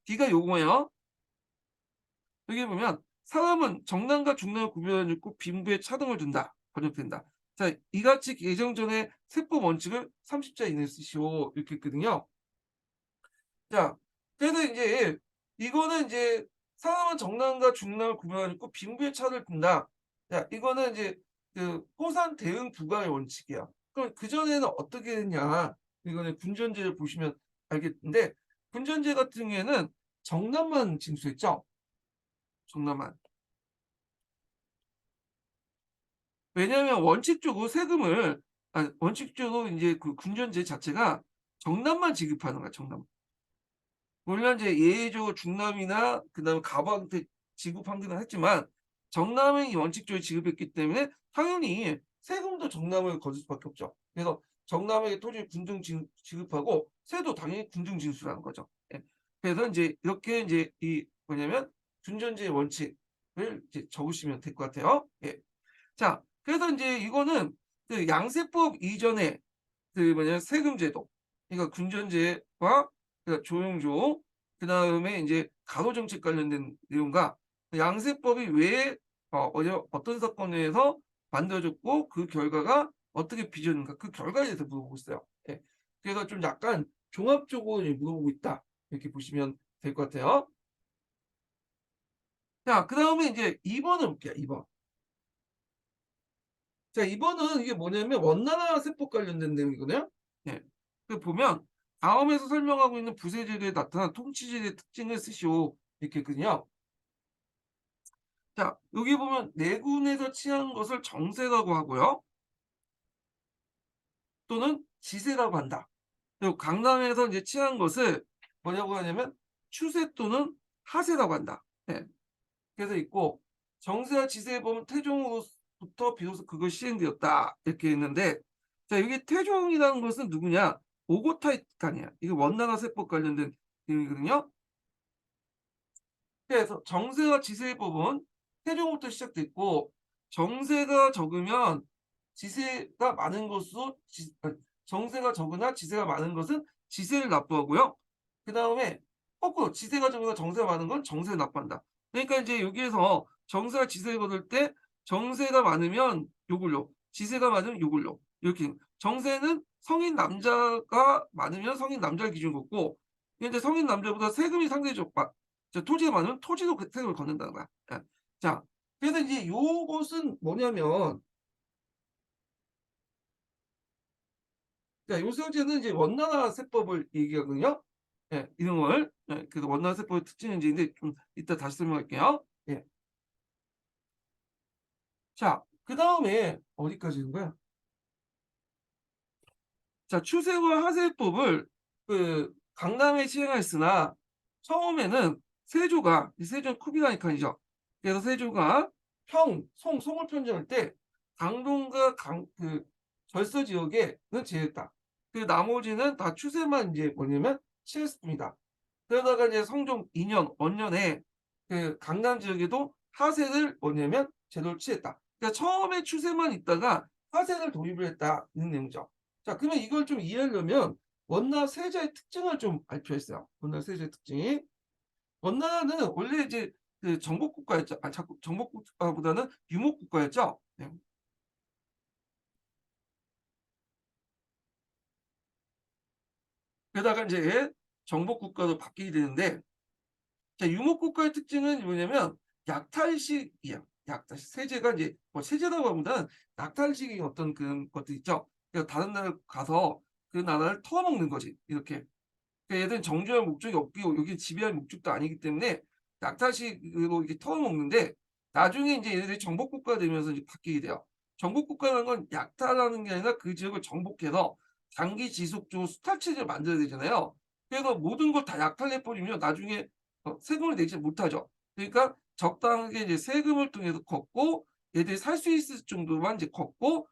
B가 요거예요. 여기 보면 사람은 정남과 중남을 구별하지 않고 빈부에 차등을 둔다. 번역된다. 자, 이같이 개정 전에 세법 원칙을 30자 이내에 쓰시오. 이렇게 했거든요. 자, 그래서 이제 이거는 이제 상황은 정남과 중남을 구분하고 빈부의 차를 둔다. 자, 이거는 이제 그 호산 대응 부과의 원칙이야. 그럼 그전에는 어떻게 했냐? 이거는 군전제를 보시면 알겠는데 군전제 같은 경우에는 정남만 징수했죠. 정남만. 왜냐하면 원칙적으로 세금을 원칙적으로 이제 그 군전제 자체가 정남만 지급하는 거야. 정남. 물론 이제 예외적으로 중남이나 그다음에 가부한테 지급하기는 했지만 정남이 원칙적으로 지급했기 때문에 당연히 세금도 정남을 거둘 수밖에 없죠. 그래서 정남에게 토지를 군등 지급하고 세도 당연히 군등 징수라는 거죠. 예. 그래서 이제 이렇게 이제 이 뭐냐면 준전제의 원칙을 이제 적으시면 될 것 같아요. 예. 자, 그래서 이제 이거는 그 양세법 이전에 그 뭐냐 세금제도 그러니까 군전제와 그 조용조 그다음에 이제 가로정책 관련된 내용과 양세법이 왜 어떤 사건에서 만들어졌고 그 결과가 어떻게 빚어졌는가 그 결과에 대해서 물어보고 있어요. 예. 그래서 좀 약간 종합적으로 물어보고 있다 이렇게 보시면 될 것 같아요. 자, 그다음에 이제 2번을 볼게요. 2번. 자, 2번은 이게 뭐냐면 원나라 세법 관련된 내용이거든요. 예. 그 보면 다음에서 설명하고 있는 부세제도에 나타난 통치제도의 특징을 쓰시오. 이렇게 했거든요. 자, 여기 보면 내군에서 취한 것을 정세라고 하고요. 또는 지세라고 한다. 그리고 강남에서 이제 취한 것을 뭐냐고 하냐면 추세 또는 하세라고 한다. 예. 그래서 있고 정세와 지세에 보면 태종으로부터 비로소 그걸 시행되었다. 이렇게 했는데 자, 여기 태종이라는 것은 누구냐? 오고타이칸이야. 이게 원나라 세법 관련된 내용이거든요. 그래서 정세와 지세의 법은 태종부터 시작됐고 정세가 적으면 지세가 많은 것으로 정세가 적으나 지세가 많은 것은 지세를 납부하고요. 그 다음에 거꾸로 지세가 적으나 정세가 많은 건 정세를 납부한다. 그러니까 이제 여기에서 정세와 지세를 거둘 때 정세가 많으면 요걸로, 지세가 많으면 요걸로 이렇게 정세는 성인 남자가 많으면 성인 남자를 기준으로 걷고 이제 성인 남자보다 세금이 상대적 토지가 많으면 토지도 그 세금을 걷는다는 거야. 예. 자, 그래서 이제 요것은 뭐냐면 자, 요소제는 이제 원나라 세법을 얘기하거든요. 예, 이런 걸. 예, 그래서 원나라 세법의 특징은 이제 좀 이따 다시 설명할게요. 예. 자, 그 다음에 어디까지 있는 거야? 자, 추세와 하세법을 그 강남에 시행하였으나 처음에는 세조가 세조는 쿠비라니칸이죠. 그래서 세조가 송을 편정할 때 강동과 그 절서 지역에는 제했다. 그 나머지는 다 추세만 이제 뭐냐면 취했습니다. 그러다가 이제 성종 2년 원년에 그 강남 지역에도 하세를 뭐냐면 제도를 취했다. 그러니까 처음에 추세만 있다가 하세를 도입을 했다 이런 내용이죠. 자, 그러면 이걸 좀 이해하려면 원나 세자의 특징을 좀 발표했어요. 원나 세자의 특징이 원나라는 원래 이제 그 정복국가였죠. 자꾸 정복국가보다는 유목국가였죠. 네. 게다가 이제 정복국가로 바뀌게 되는데 자, 유목국가의 특징은 뭐냐면 약탈식이야. 약탈식. 세제가 이제 뭐 세제라고 하보다는 약탈식의 어떤 그 것도 있죠. 그러니까 다른 나라 가서 그 나라를 털어먹는 거지. 이렇게. 그러니까 얘들은 정주할 목적이 없고 여기 지배할 목적도 아니기 때문에 약탈식으로 이렇게 털어먹는데 나중에 이제 얘들이 정복국가 되면서 이제 바뀌게 돼요. 정복국가라는 건 약탈하는 게 아니라 그 지역을 정복해서 장기 지속적으로 수탈체제를 만들어야 되잖아요. 그래서 모든 걸 다 약탈해 버리면 나중에 세금을 내지 못하죠. 그러니까 적당하게 이제 세금을 통해서 걷고 얘들이 살 수 있을 정도만 이제 걷고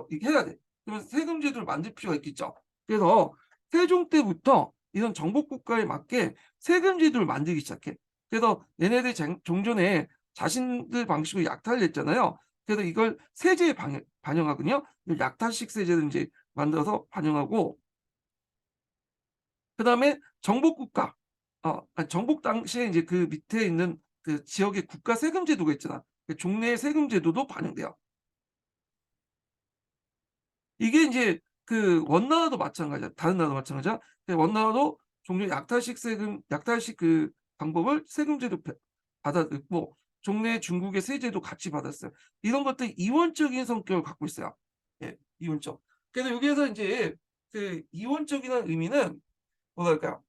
이렇게 해야 돼. 그러면 세금 제도를 만들 필요가 있겠죠. 그래서 세종 때부터 이런 정복국가에 맞게 세금 제도를 만들기 시작해. 그래서 얘네들이 종전에 자신들 방식으로 약탈을 했잖아요. 그래서 이걸 세제에 반영하거든요. 약탈식 세제를 이제 만들어서 반영하고 그다음에 정복국가 정복 당시에 이제 그 밑에 있는 그 지역의 국가 세금 제도가 있잖아. 그 종래 세금 제도도 반영돼요. 이게 인제 그 원나라도 마찬가지야. 다른 나라도 마찬가지야. 원나라도 종종 약탈식 그 방법을 세금제도 받아들였고 종래 중국의 세제도 같이 받았어요. 이런 것들이 이원적인 성격을 갖고 있어요. 예, 이원적. 그래서 여기에서 인제 그 이원적이라는 의미는 뭐랄까요?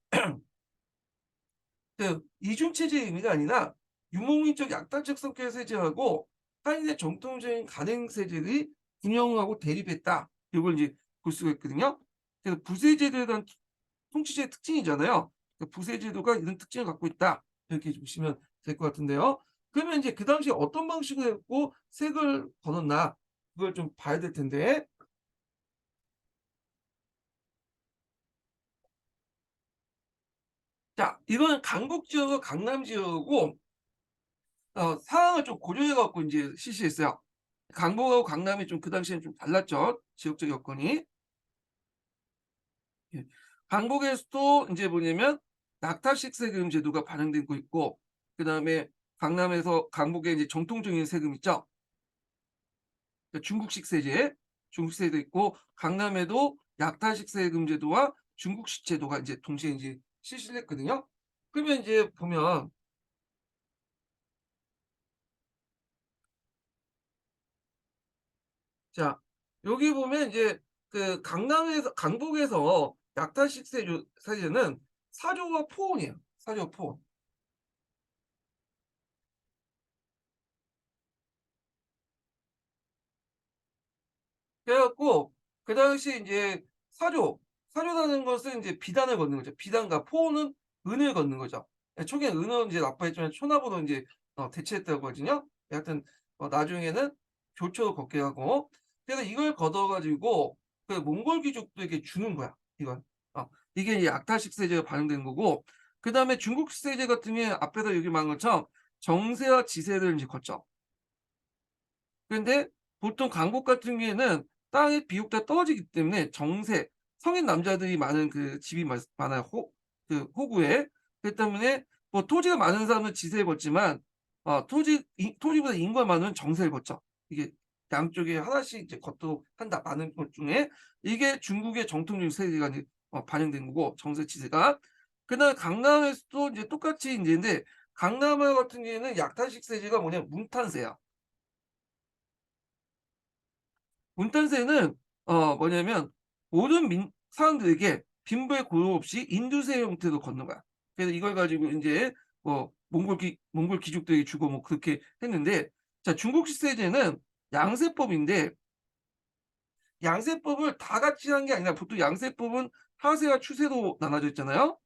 그 이중 체제의 의미가 아니라 유목민적 약탈적 성격의 세제하고 한인의 정통적인 간행 세제들이 균형하고 대립했다. 요걸 이제 볼 수가 있거든요. 그래서 부세제도에 대한 통치제의 특징이잖아요. 그 부세제도가 이런 특징을 갖고 있다. 이렇게 보시면 될 것 같은데요. 그러면 이제 그 당시에 어떤 방식으로 했고 색을 거뒀나 그걸 좀 봐야 될 텐데. 자, 이거는 강북 지역과 강남 지역이고 상황을 좀 고려해 갖고 인제 실시했어요. 강북하고 강남이 좀 그 당시에는 좀 달랐죠, 지역적 여건이. 예. 강북에서도 인제 뭐냐면 낙타식 세금 제도가 반영되고 있고 그다음에 강남에서 강북에 이제 정통적인 세금 있죠. 그러니까 중국식 세제, 중국식 세도 있고 강남에도 약타식 세금 제도와 중국식 제도가 인제 동시에 인제 실시를 했거든요. 그러면 인제 보면 자, 여기 보면 이제 그 강남에서 강북에서 약탈식 세제는 사조와 포온이에요. 사조와 포온. 그래 갖고 그 당시 인제 사조라는 것은 인제 비단을 걷는 거죠. 비단과 포온은 은을 걷는 거죠. 예, 초기에 은은 인제 납부했지만 초납으로 인제 대체했다고 하거든요. 여하튼 나중에는 교초로 걷게 하고 그래서 이걸 걷어 가지고 그 몽골 귀족들에게 주는 거야, 이건. 이게 이제 약탈식 세제가 반영되는 거고 그다음에 중국식 세제 같은 경우에 앞에서 얘기 말한 것처럼 정세와 지세를 인제 걷죠. 그런데 보통 강북 같은 경우에는 땅의 비옥수가 떨어지기 때문에 정세, 성인 남자들이 많은 그 집이 많아요. 호구에. 그렇기 때문에 뭐 토지가 많은 사람은 지세를 걷지만 토지보다 인구가 많으면 정세를 걷죠. 이게 양쪽에 하나씩 이제 걷도록 한다. 많은 것 중에 이게 중국의 정통적 세제가 이제 반영된 거고 정세 지세가. 그다음에 강남에서도 이제 똑같이 인제인데 강남 같은 경우에는 약탈식 세제가 뭐냐면 문탄세야. 문탄세는 뭐냐면 모든 사람들에게 빈부의 고로 없이 인두세 형태로 걷는 거야. 그래서 이걸 가지고 인제 뭐 몽골 귀족들에게 주고 뭐 그렇게 했는데 자 중국식 세제는 양세법인데 양세법을 다 같이 한 게 아니라 보통 양세법은 하세와 추세로 나눠져 있잖아요.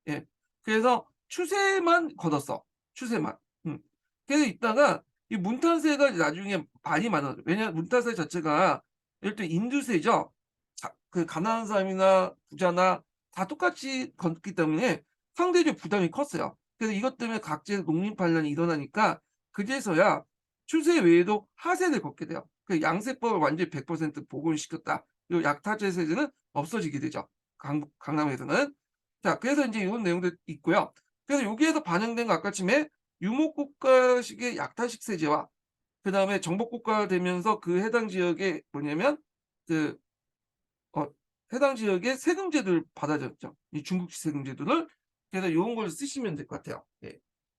예. 그래서 추세만 걷었어. 추세만. 음. 그래서 있다가 이 문탄세가 나중에 많이 많아져요. 왜냐하면 문탄세 자체가 일단 인두세죠. 그 가난한 사람이나 부자나 다 똑같이 걷기 때문에 상대적 부담이 컸어요. 그래서 이것 때문에 각지에서 농민반란이 일어나니까 그제서야 추세 외에도 하세를 걷게 돼요. 그 양세법을 완전히 100% 복원시켰다. 요 약타제 세제는 없어지게 되죠. 강남에서는. 자 그래서 인제 요런 내용도 있고요. 그래서 여기에서 반영된 거 아까쯤에 유목국가식의 약탈식 세제와 그다음에 정복국가가 되면서 그 해당 지역에 뭐냐면 그 어 해당 지역의 세금 제도를 받아들였죠. 이 중국식 세금 제도를. 그래서 요런 걸 쓰시면 될 것 같아요. 예.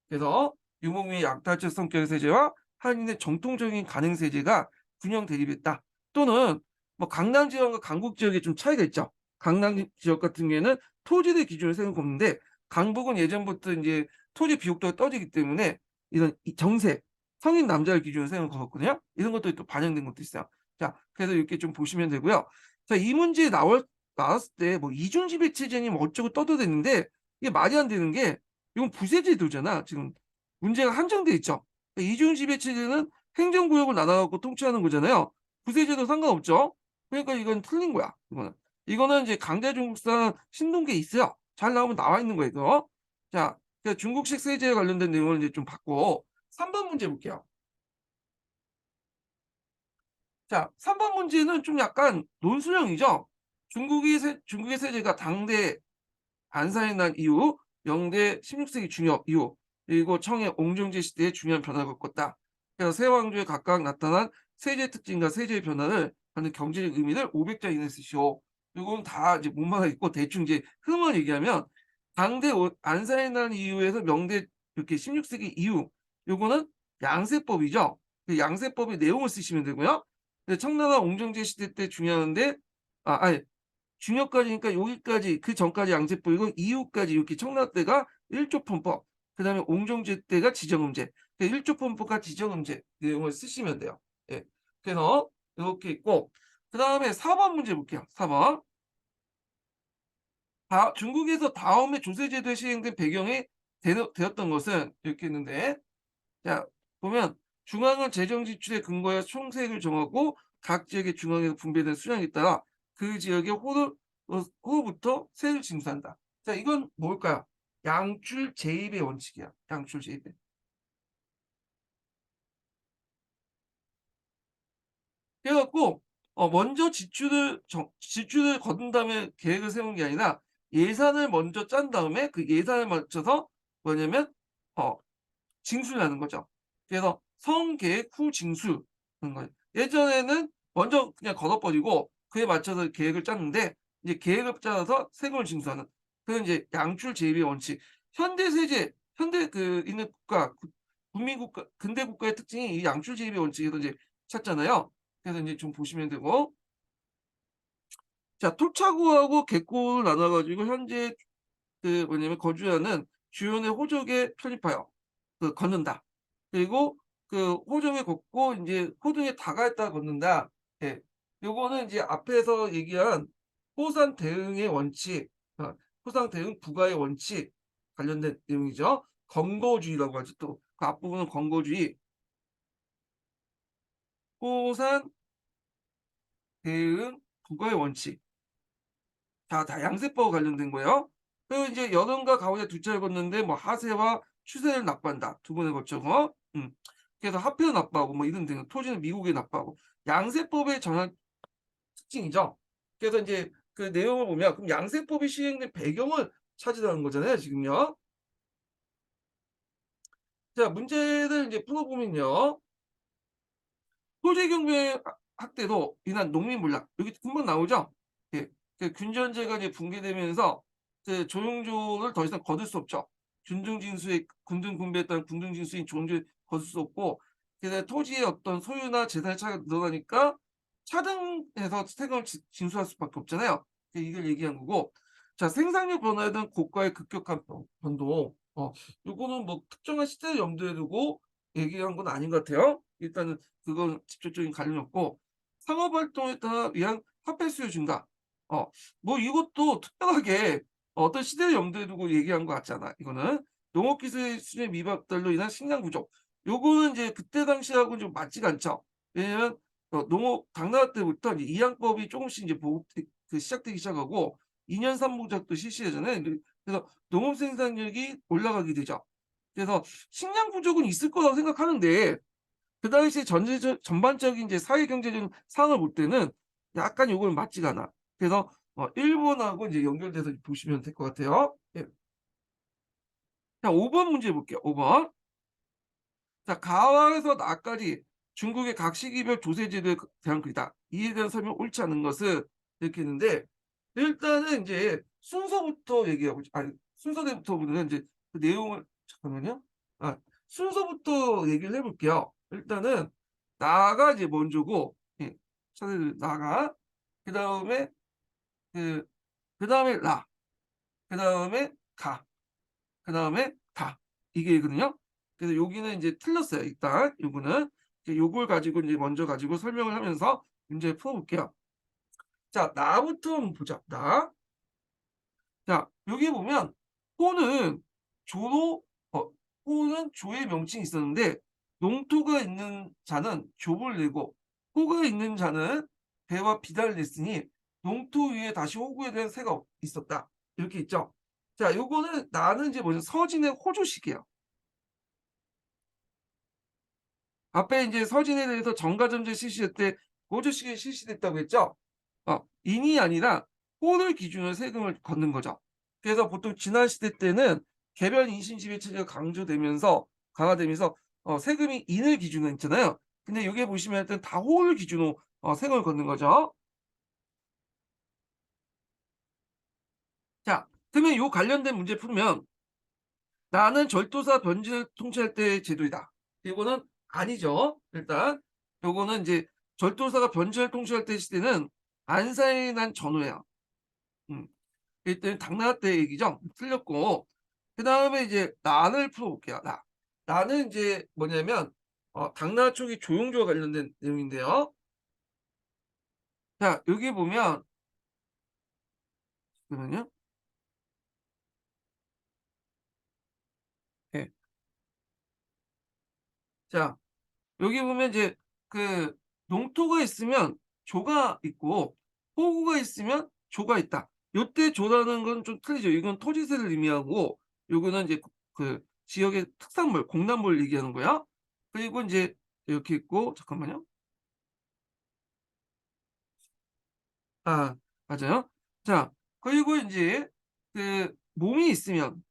그래서 유목민의 약탈적 성격의 세제와 한인의 정통적인 간행 세제가 균형 대립했다. 또는 뭐 강남 지역과 강북 지역에 좀 차이가 있죠. 강남 지역 같은 경우에는 토지를 기준으로 세금 걷는데 강북은 예전부터 인제 토지 비옥도가 떨어지기 때문에 이런 이 정세, 성인 남자를 기준으로 세금을 걷었거든요. 이런 것들이 또 반영된 것도 있어요. 자 그래서 이렇게 좀 보시면 되고요. 자 이 문제 나왔을 때 뭐 이중지배 체제니 뭐 어쩌고 떠들었는데 이게 말이 안 되는 게 이건 부세제도잖아. 지금 문제가 한정돼 있죠. 이중지배 체제는 행정구역을 나눠 갖고 통치하는 거잖아요. 부세제도 상관없죠. 그러니까 이건 틀린 거야, 이거는. 이거는 이제 강제중국사 신동기에 있어요. 잘 나오면 나와 있는 거예요, 이거. 자, 중국식 세제에 관련된 내용을 이제 좀 봤고 3번 문제 볼게요. 자 3번 문제는 좀 약간 논술형이죠. 중국의 세제가 당대 안사에 난 이후 영대 16세기 중엽 이후 그리고 청의 옹정제 시대에 중요한 변화를 겪었다. 그래서 세 왕조에 각각 나타난 세제 특징과 세제의 변화를 하는 경제적 의미를 500자 이내에 쓰시오. 요건 다 이제 문마가 있고 대충 이제 흐름을 얘기하면 당대 안산의 난 이후에서 명대 이렇게 16세기 이후 요거는 양세법이죠. 그 양세법의 내용을 쓰시면 되고요. 근데 청나라 옹정제 시대 때 중요한데 아니 중요까지니까 여기까지 그 전까지 양세법이고 이후까지 이렇게 청나라 때가 일조폰법 그다음에 옹정제 때가 지정음제 그 일조폰법과 지정음제 내용을 쓰시면 돼요. 예. 그래서 이렇게 있고 그다음에 4번 문제 볼게요. 4번. 중국에서 다음에 조세제도에 시행된 배경이 되었던 것은 이렇게 있는데 자 보면 중앙은 재정 지출에 근거하여 총세액을 정하고 각 지역의 중앙에서 분배된 수량에 따라 그 지역의 호로부터 세를 징수한다. 자 이건 뭘까요? 양출 제입의 원칙이야. 양출 제입의. 그래 갖고 먼저 지출을 거둔 다음에 계획을 세우는 게 아니라 예산을 먼저 짠 다음에 그 예산을 맞춰서 뭐냐면 어 징수를 하는 거죠. 그래서 성계획 후 징수하는 거예요. 예전에는 먼저 그냥 걷어버리고 그에 맞춰서 계획을 짰는데 이제 계획을 짜서 세금을 징수하는 그건 이제 양출 제입의 원칙. 현대 세제 현대 있는 국가 국민 국가 근대 국가의 특징이 이 양출 제입의 원칙에서 이제 찾잖아요. 그래서 이제 좀 보시면 되고 자 토착구하고 객구를 나눠 가지고 현재 뭐냐면 거주하는 주요의 호족에 편입하여 걷는다. 그리고 호정에 걷고 인제 호정에 다가있다가 걷는다. 예. 요거는 이제 앞에서 얘기한 호산 대응의 원칙, 호상 대응 부과의 원칙 관련된 내용이죠. 건거주의라고 하죠. 또 그 앞부분은 건거주의, 호산 대응 부과의 원칙. 다 양세법 관련된 거예요. 그리고 이제 여론과 가오에 두 차례 걷는데 뭐 하세와 추세를 납부한다. 두 번에 걸쳐서. 그래서 화폐를 납부하고 뭐 이런 등 토지는 미국에 납부하고 양세법의 전환 특징이죠. 그래서 이제 그 내용을 보면 그럼 양세법이 시행된 배경을 찾으라는 거잖아요, 지금요. 자, 문제를 이제 풀어보면요. 토지경매 학대로 인한 농민 몰락 여기 금방 나오죠. 예. 균전제가 이제 붕괴되면서 조용조를 더 이상 거둘 수 없죠. 군중진수의 군등 분배에 따른 군중진수인 조용조를 거둘 수 없고 그다음에 토지의 어떤 소유나 재산의 차이가 늘어나니까 차등해서 세금을 징수할 수밖에 없잖아요. 이걸 얘기한 거고 자 생산력 변화에 대한 고가의 급격한 변동 요거는 뭐 특정한 시대를 염두에 두고 얘기한 건 아닌 것 같아요. 일단은 그건 직접적인 관련이 없고 상업 활동에 따라 위한 화폐 수요 증가. 뭐 이것도 특별하게 어떤 시대를 염두에 두고 얘기한 것 같지 않아. 이거는 농업기술 수준의 미박달로 인한 식량 부족. 요거는 이제 그때 당시하고는 좀 맞지가 않죠. 왜냐면 농업 당나라 때부터 이제 이항법이 조금씩 이제 시작되기 시작하고 2년 3부작도 실시하잖아요. 그래서 농업 생산력이 올라가게 되죠. 그래서 식량 부족은 있을 거라고 생각하는데 그 당시에 전반적인 이제 사회 경제적인 상황을 볼 때는 약간 요거는 맞지가 않아. 그래서 일본하고 이제 연결돼서 보시면 될 것 같아요. 예. 자 5번 문제 볼게요. 5 번. 자 가와에서 나까지 중국의 각 시기별 조세 제도에 대한 글이다. 이에 대한 설명 옳지 않은 것은 이렇게 있는데 일단은 인제 순서부터 얘기하고 아니 순서대부터 보면 인제 그 내용을 잠깐만요. 아 순서부터 얘기를 해 볼게요. 일단은 나가 이제 먼저고 예 차례대로 나가 그다음에 그 그다음에 라 그다음에 가 그다음에 다 이게거든요. 그래서 여기는 인제 틀렸어요 일단 요거는. 요걸 가지고 인제 먼저 가지고 설명을 하면서 문제 풀어 볼게요. 자 나부터 한번 보자. 나. 자 여기 보면 호는 조로 호는 조의 명칭이 있었는데 농토가 있는 자는 족을 내고 호가 있는 자는 배와 비단을 냈으니 농토 위에 다시 호구에 대한 세가 있었다. 이렇게 있죠. 자 요거는 나는 이제 뭐죠? 서진의 호조식이에요. 앞에 이제 서진에 대해서 정가점제 실시할 때 호조식이 실시됐다고 했죠. 인이 아니라 호를 기준으로 세금을 걷는 거죠. 그래서 보통 지난 시대 때는 개별 인신 지배 체제가 강화되면서 세금이 인을 기준으로 했잖아요. 근데 여기에 보시면 일단 다 호를 기준으로 세금을 걷는 거죠. 자, 그러면 요 관련된 문제 풀면 나는 절도사 변진을 통치할 때의 제도이다. 이거는 아니죠. 일단 요거는 이제 절도사가 변진을 통치할 때 시대는 안사에 난 전후예요. 음. 이때는 당나라 때 얘기죠. 틀렸고 그다음에 이제 난을 풀어볼게요. 나. 나는 이제 뭐냐면 당나라 초기 조용조와 관련된 내용인데요. 자, 여기 보면 잠깐만요. 예. 자, 여기 보면 이제 그 농토가 있으면 조가 있고 호구가 있으면 조가 있다. 요때 조라는 건 좀 틀리죠. 이건 토지세를 의미하고 요거는 이제 그 지역의 특산물, 공산물 얘기하는 거야. 그리고 인제 이렇게 있고 잠깐만요. 아, 맞아요. 자, 그리고 인제 그 몸이 있으면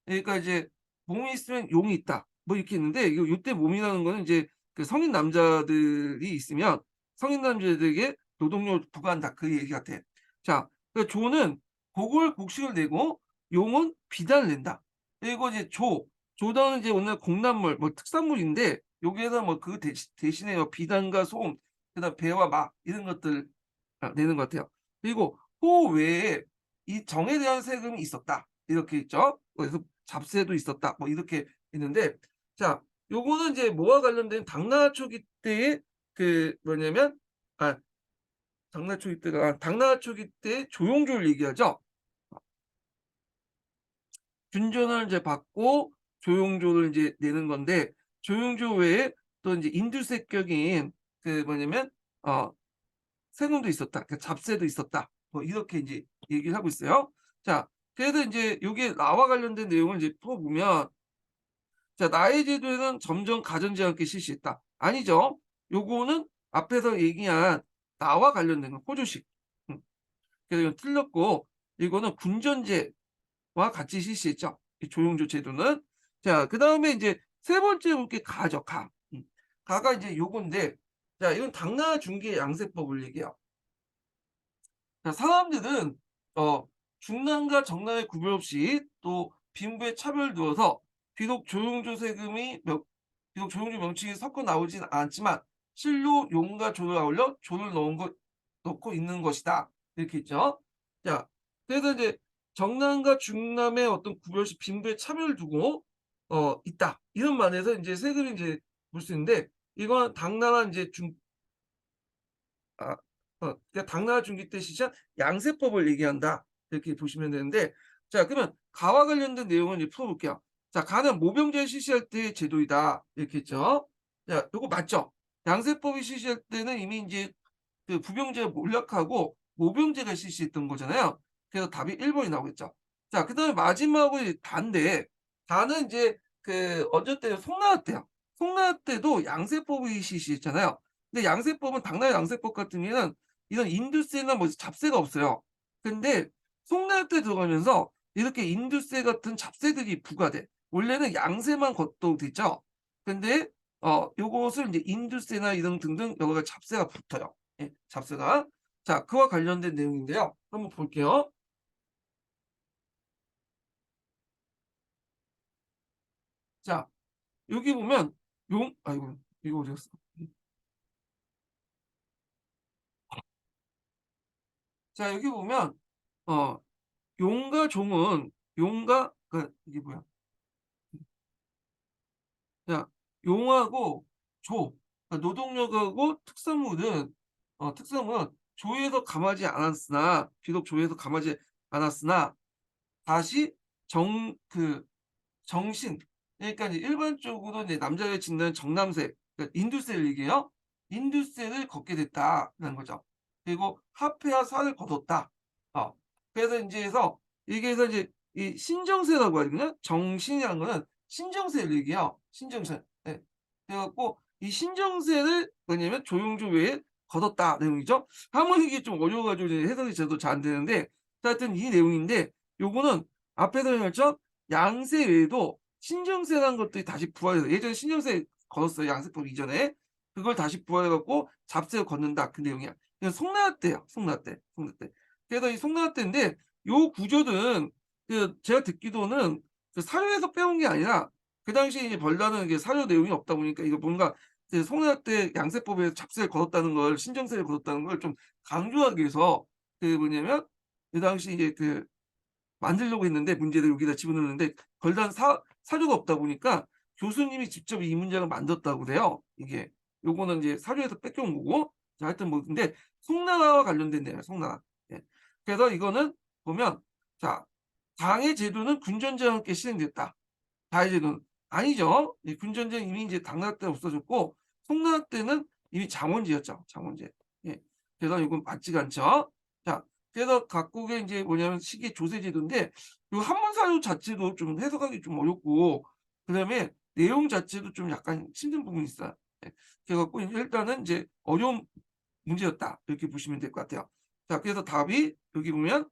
그러니까 이제 몸이 있으면 용이 있다. 뭐 이렇게 있는데 이거 요때 몸이라는 거는 이제 그 성인 남자들이 있으면 성인 남자들에게 노동력을 부과한다. 그 얘기 같아. 자, 그 조는 곡을 곡식을 내고 용은 비단을 낸다. 그리고 이제 조당은 이제 오늘 공란물 뭐 특산물인데 여기에다 뭐 그 대신에 뭐 비단과 솜 그다음 배와 막 이런 것들 내는 것 같아요. 그리고 호 외에 이 정에 대한 세금이 있었다. 이렇게 있죠. 그래서 잡세도 있었다. 뭐 이렇게 있는데 자, 요거는 이제 뭐와 관련된 당나라 초기 때의 그 뭐냐면 아 당나라 초기 때 조용조를 얘기하죠. 균전을 이제 받고 조용조를 이제 내는 건데 조용조 외에 또 이제 인두세격인 그 뭐냐면 어 세금도 있었다. 그 잡세도 있었다. 뭐 이렇게 인제 얘기를 하고 있어요. 자, 그래서 인제 요게 나와 관련된 내용을 이제 풀어보면 자, 나의 제도에는 점점 가전제와 함께 실시했다. 아니죠. 요거는 앞에서 얘기한 나와 관련된 거 호조식. 음. 그래서 이건 틀렸고 이거는 군전제와 같이 실시했죠. 이 조용조 제도는. 자, 그다음에 인제 세 번째 볼 게 가죠, 가. 가가 이제 요건데 자, 이건 당나라 중개 양세법을 얘기해요. 자, 사람들은 어 중난과 정난의 구별 없이 또 빈부의 차별을 두어서 비록 조용조 세금이 비록 조용조 명칭이 섞어 나오진 않지만 실로 용과 조를 아울러 조를 넣고 있는 것이다. 이렇게 있죠. 자, 그래서 이제 정남과 중남의 어떤 구별 없이 빈부의 차별을 두고 있다. 이런 말에서 이제 세금이 이제 볼 수 있는데 이건 당나라 이제 아 그러니까 당나라 중기 때 시작 양세법을 얘기한다. 이렇게 보시면 되는데 자, 그러면 가와 관련된 내용을 이제 풀어볼게요. 자, 가는 모병제 실시할 때의 제도이다. 이렇게 했죠. 자, 요거 맞죠? 양세법이 실시할 때는 이미 인제 그 부병제가 몰락하고 모병제가 실시했던 거잖아요. 그래서 답이 1 번이 나오겠죠. 자, 그다음에 마지막으로 이 다인데 다는 인제 그 언제 때요? 송나라 때요. 송나라 때도 양세법이 실시했잖아요. 근데 양세법은 당나라 양세법 같은 경우에는 이런 인두세나 뭐 잡세가 없어요. 근데 송나라 때 들어가면서 이렇게 인두세 같은 잡세들이 부과돼. 원래는 양세만 걷도 됐죠. 근데 요것을 인제 인두세나 이런 등등 여러 가지 잡세가 붙어요. 예, 잡스가. 자, 그와 관련된 내용인데요. 한번 볼게요. 자, 여기 보면 아이고 이거 어디 갔어? 자, 여기 보면 어 용과 종은 용과 이게 뭐야? 자, 용하고 노동력하고 특성은 조에서 감하지 않았으나 비록 조에서 감하지 않았으나 다시 정그 정신 그러니까 이제 일반적으로 이제 남자를 짓는 정남세 그러니까 인두세를 얘기해요. 인두세를 걷게 됐다라는 거죠. 그리고 합해야 살을 거뒀다. 어. 그래서 인제 해서 이게 해서 이제 이 신정세라고 하거든요. 정신이라는 거는 신정세를 얘기해요. 신정세. 예. 그래 갖고 이 신정세를 뭐냐면 조용조 외에 거뒀다 내용이죠. 한번 이게 좀 어려워 가지고 이제 해석이 저도 잘 안 되는데 하여튼 이 내용인데 요거는 앞에서 했죠. 양세 외에도 신정세라는 것들이 다시 부활해서 예전에 신정세 걸었어요, 양세법 이전에. 그걸 다시 부활해 갖고 잡세를 걷는다 그 내용이야. 이건 송나라 때야. 송나라 때. 송나라 때. 그래서 이 송나라 때인데 요 구조는 제가 듣기로는 사료에서 빼온 게 아니라 그 당시에 이제 벌나는 이게 사료 내용이 없다 보니까 이거 뭔가 송나라 때 양세법에서 잡세를 걸었다는 걸 신정세를 걸었다는 걸 좀 강조하기 위해서 뭐냐면 그 당시 이제 만들려고 했는데 문제를 여기다 집어넣는데 별다른 사료가 없다 보니까 교수님이 직접 이 문장을 만들었다고 그래요. 이게 요거는 이제 사료에서 뺏겨온 거고. 자, 하여튼 뭐 근데 송나라와 관련된 내용이에요. 송나라. 예. 그래서 이거는 보면 자, 당의 제도는 군전제와 함께 시행됐다. 당의 제도는 아니죠. 이 군전제는 이미 이제 당나라 때 없어졌고 송나라 때는 이미 장원제였죠. 장원제. 예. 그래서 이건 맞지가 않죠. 자, 그래서 각국의 인제 뭐냐면 시기의 조세 제도인데 요 한문사유 자체도 좀 해석하기 좀 어렵고 그다음에 내용 자체도 좀 약간 힘든 부분이 있어요. 예. 그래 갖고 일단은 인제 어려운 문제였다. 이렇게 보시면 될 것 같아요. 자, 그래서 답이 여기 보면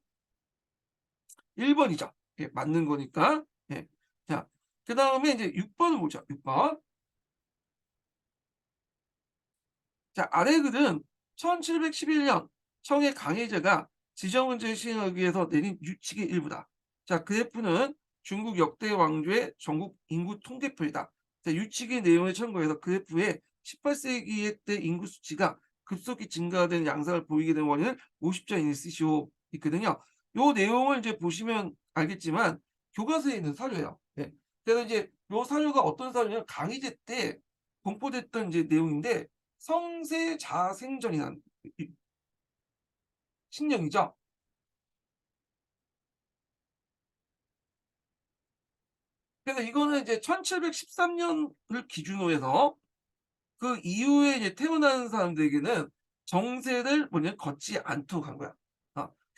1 번이죠. 예, 맞는 거니까. 예. 자, 그다음에 인제 6 번을 보죠. 6 번. 자, 아래 글은 1711년 청해 강혜제가 지정은제 시행하기 위해서 내린 유칙의 일부다. 자, 그래프는 중국 역대 왕조의 전국 인구 통계표이다. 자, 유칙의 내용을 참고해서 그래프에 18세기 때 인구 수치가 급속히 증가된 양상을 보이게 된 원인을 50자 이내에 쓰시오 있거든요. 요 내용을 이제 보시면 알겠지만 교과서에 있는 사료예요. 네. 그래서 이제 요 사료가 어떤 사료냐면 강희제 때 공포됐던 이제 내용인데 성세자생전이라는 이 신령이죠. 그래서 이거는 이제 1713 년을 기준으로 해서 그 이후에 이제 태어나는 사람들에게는 정세를 뭐냐 걷지 않도록 한 거야.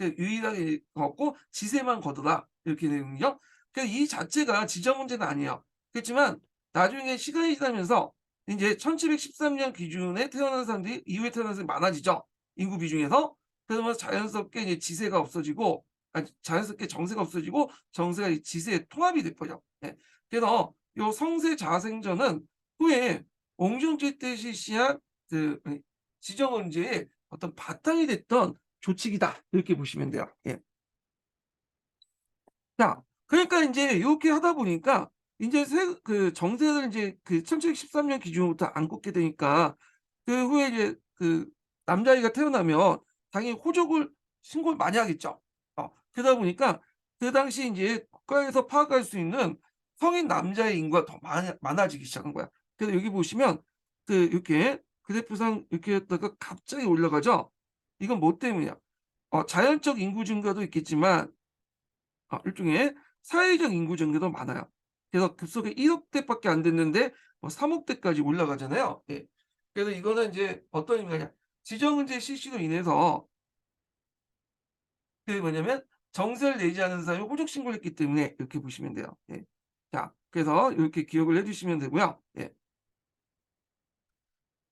유일하게 걷고 지세만 걷어라 이렇게 되거든요. 그래서 이 자체가 지정 문제는 아니에요. 그렇지만 나중에 시간이 지나면서 인제 1713년 기준에 태어난 사람들이 이후에 태어난 사람이 많아지죠, 인구 비중에서. 그러면서 자연스럽게 이제 지세가 없어지고 자연스럽게 정세가 없어지고 정세가 이 지세의 통합이 돼 버려. 예. 그래서 요 성세자생전은 후에 옹정제 때 실시한 지정언제의 어떤 바탕이 됐던 조칙이다. 이렇게 보시면 돼요. 예. 자, 그러니까 인제 요렇게 하다 보니까 인제 정세를 인제 1713년 기준으로부터 안 걷게 되니까 후에 이제 남자아이가 태어나면 당연히 호적을 신고를 많이 하겠죠. 그러다 보니까 그 당시 인제 국가에서 파악할 수 있는 성인 남자의 인구가 더 많아지기 시작한 거야. 그래서 여기 보시면 이렇게 그래프상 이렇게 했다가 갑자기 올라가죠. 이건 뭐 때문이야? 자연적 인구 증가도 있겠지만 일종의 사회적 인구 증가도 많아요. 그래서 급속히 1억 대밖에 안 됐는데 3억 대까지 올라가잖아요. 예. 그래서 이거는 인제 어떤 의미냐 지정은제 실시로 인해서 뭐냐면 정세를 내지 않은 사람이 호적 신고를 했기 때문에 이렇게 보시면 돼요. 예. 자, 그래서 요렇게 기억을 해 주시면 되고요. 예.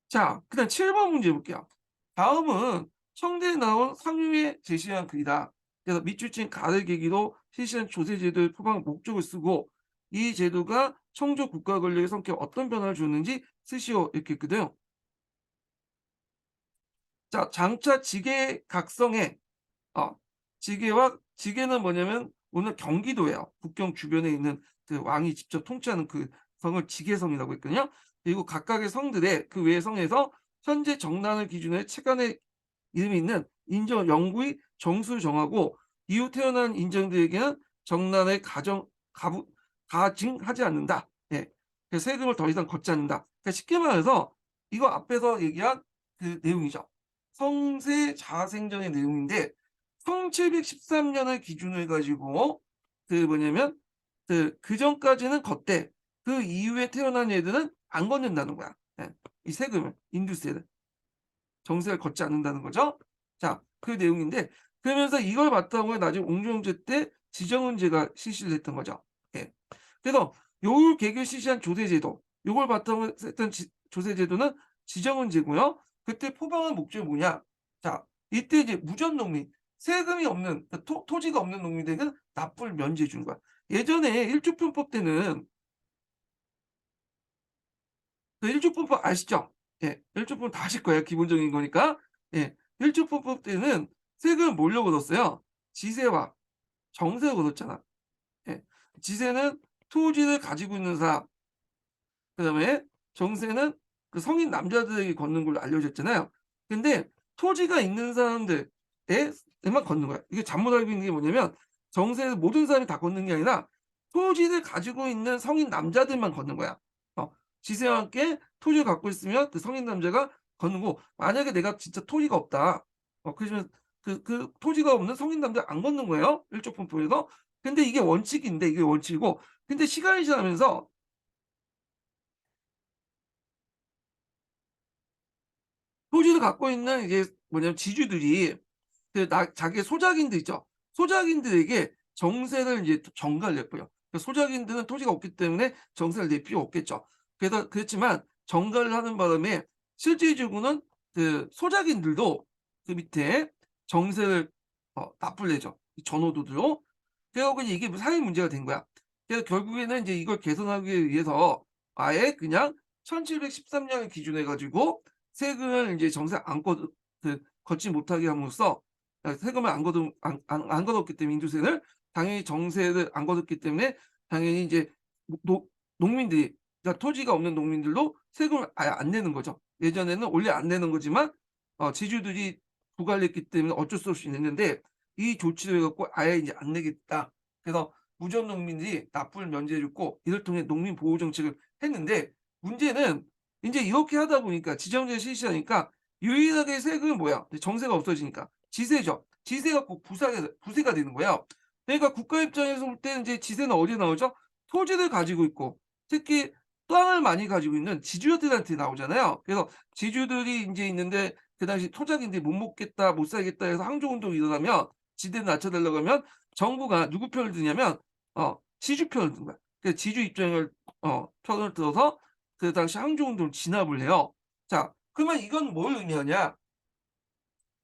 자, 그다음 7번 문제 볼게요. 다음은 청대에 나온 상류에 제시한 글이다. 그래서 밑줄 친 가를 계기로 실시한 조세 제도의 표방 목적을 쓰고 이 제도가 청조 국가 권력의 성격에 어떤 변화를 줬는지 쓰시오 이렇게 했거든요. 자, 장차 지계 각성에 지계는 뭐냐면 오늘 경기도예요. 국경 주변에 있는 왕이 직접 통치하는 그 성을 지계성이라고 했거든요. 그리고 각각의 성들의 그 외의 성에서 현재 정란을 기준으로 체간의 이름이 있는 인정 영구히 정수를 정하고 이후 태어난 인정들에게는 정란을 가증하지 않는다. 예. 그래서 세금을 더 이상 걷지 않는다. 그러니까 쉽게 말해서 이거 앞에서 얘기한 그 내용이죠. 성세 자생전의 내용인데 1713 년을 기준으로 해 가지고 뭐냐면 그전까지는 걷되 그 이후에 태어난 애들은 안 걷는다는 거야. 예. 이 세금을 인두세를. 정세를 걷지 않는다는 거죠. 자, 그 내용인데 그러면서 이걸 바탕으로 해 나중에 옹주영제 때 지정은제가 실시를 했던 거죠. 예. 그래서 요 계기를 실시한 조세제도 요걸 바탕으로 했던 조세제도는 지정은제고요. 그때 포방한 목적이 뭐냐? 자, 이때 이제 무전농민 세금이 없는 토지가 없는 농민들에게는 납부를 면제해 주는 거야. 예전에 일주편법 때는 일주편법 아시죠? 예. 일조법 다 아실 거예요. 기본적인 거니까. 예. 일조법법 때는 세금을 뭘로 걷었어요? 지세와 정세로 걷었잖아. 예. 지세는 토지를 가지고 있는 사람, 그다음에 정세는 그 성인 남자들에게 걷는 걸로 알려져 있잖아요. 근데 토지가 있는 사람들 에만 걷는 거야. 이게 잘못 알고 있는 게 뭐냐면 정세는 모든 사람이 다 걷는 게 아니라 토지를 가지고 있는 성인 남자들만 걷는 거야. 어. 지세와 함께 토지를 갖고 있으면 그 성인 남자가 걷는 거고, 만약에 내가 진짜 토지가 없다. 그러시면 그 토지가 없는 성인 남자 안 걷는 거예요, 일족분법에서. 근데 이게 원칙인데, 이게 원칙이고, 근데 시간이 지나면서 토지를 갖고 있는 이게 뭐냐면 지주들이 그 자기의 소작인들 있죠. 소작인들에게 정세를 이제 전가를 냈고요. 그 소작인들은 토지가 없기 때문에 정세를 낼 필요 없겠죠. 그래서 그렇지만 전가를 하는 바람에 실질적으로는 그 소작인들도 그 밑에 정세를 납부를 내죠. 이 전호도들로. 그래 갖고 이게 사회 문제가 된 거야. 그래서 결국에는 이제 이걸 개선하기 위해서 아예 그냥 1713년을 기준으로 해 가지고 세금을 인제 정세 안 걷 그 걷지 못하게 함으로써, 세금을 안 걷었기 때문에 인조세를, 당연히 정세를 안 걷었기 때문에 당연히 인제 노 농민들이, 그러니까 토지가 없는 농민들도 세금을 아예 안 내는 거죠. 예전에는 원래 안 내는 거지만 지주들이 부과를 했기 때문에 어쩔 수 없이 냈는데, 이 조치를 해 갖고 아예 이제 안 내겠다. 그래서 무전 농민들이 납부를 면제해 줬고, 이를 통해 농민 보호 정책을 했는데, 문제는 인제 이렇게 하다 보니까 지정제를 실시하니까 유일하게 세금은 뭐야? 정세가 없어지니까 지세죠. 지세가 꼭 부세가 되는 거예요. 그러니까 국가 입장에서 볼 때는 이제 지세는 어디에 나오죠? 토지를 가지고 있고 특히 땅을 많이 가지고 있는 지주들한테 나오잖아요. 그래서 지주들이 인제 있는데 그 당시 토작인들이 "못 먹겠다. 못 살겠다." 해서 항저 운동이 일어나면, 지대를 낮춰 달라고 하면 정부가 누구 편을 드냐면 지주 편을 든 거야. 그래서 지주 입장을 편을 들어서 그 당시 항저 운동을 진압을 해요. 자, 그러면 이건 뭘 의미하냐?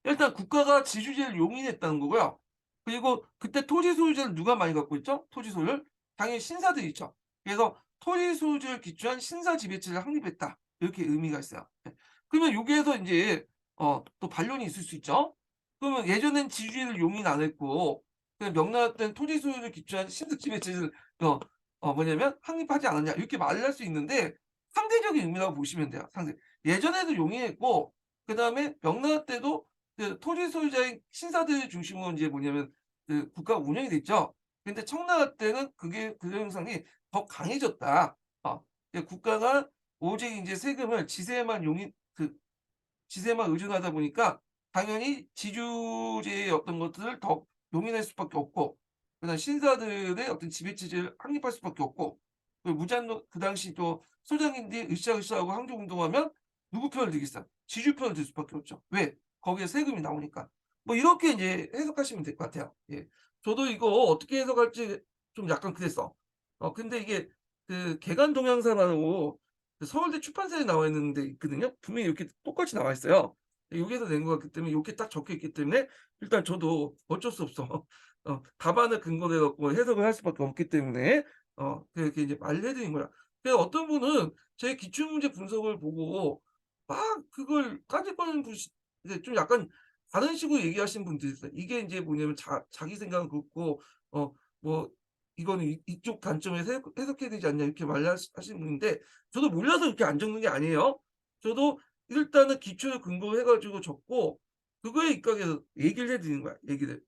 일단 국가가 지주제를 용인했다는 거고요. 그리고 그때 토지 소유자를 누가 많이 갖고 있죠? 토지 소유를. 당연히 신사들이 있죠. 그래서 토지 소유주를 기초한 신사 지배체를 확립했다. 이렇게 의미가 있어요. 예. 그러면 여기에서 인제 또 반론이 있을 수 있죠. 그러면 예전엔 지주제를 용인 안 했고 그냥 명나라 때는 토지 소유를 기초한 신사 지배체를 어 뭐냐면 확립하지 않았냐, 이렇게 말을 할 수 있는데, 상대적인 의미라고 보시면 돼요, 상대. 예전에도 용인했고 그다음에 명나라 때도 그 토지 소유자인 신사들 중심으로 인제 뭐냐면 그 국가가 운영이 됐죠. 근데 청나라 때는 그게 그 현상이 더 강해졌다. 국가가 오직 인제 세금을 지세에만 지세만 의존하다 보니까 당연히 지주제의 어떤 것들을 더 용인할 수밖에 없고, 그다음 신사들의 어떤 지배체제를 확립할 수밖에 없고, 그리고 무잔노 그 당시 또 소장인들이 으쌰으쌰하고 항저운동하면 누구 편을 들겠어요? 지주 편을 들 수밖에 없죠. 왜? 거기에 세금이 나오니까. 뭐 이렇게 인제 해석하시면 될 것 같아요. 예. 저도 이거 어떻게 해석할지 좀 약간 그랬어. 근데 이게 그 개간 동향사라고 그 서울대 출판사에 나와 있는 데 있거든요. 분명히 이렇게 똑같이 나와 있어요. 여기에서 낸 것 같기 때문에 요게 딱 적혀 있기 때문에 일단 저도 어쩔 수 없어. 답안을 근거로 해 갖고 해석을 할 수밖에 없기 때문에 그렇게 이제 말을 해 드린 거야. 그래서 어떤 분은 제 기출문제 분석을 보고 막 그걸 까짓거리는 분이 이제 좀 약간 다른 식으로 얘기하시는 분들이 있어요. 이게 인제 뭐냐면 자기 생각은 그렇고 뭐 "이거는 이쪽 관점에서 해석해야 되지 않냐." 이렇게 하시는 분인데, 저도 몰라서 이렇게 안 적는 게 아니에요. 저도 일단은 기초를 근거로 해 가지고 적고 그거에 입각해서 얘기를 해 드리는 거야, 얘기를.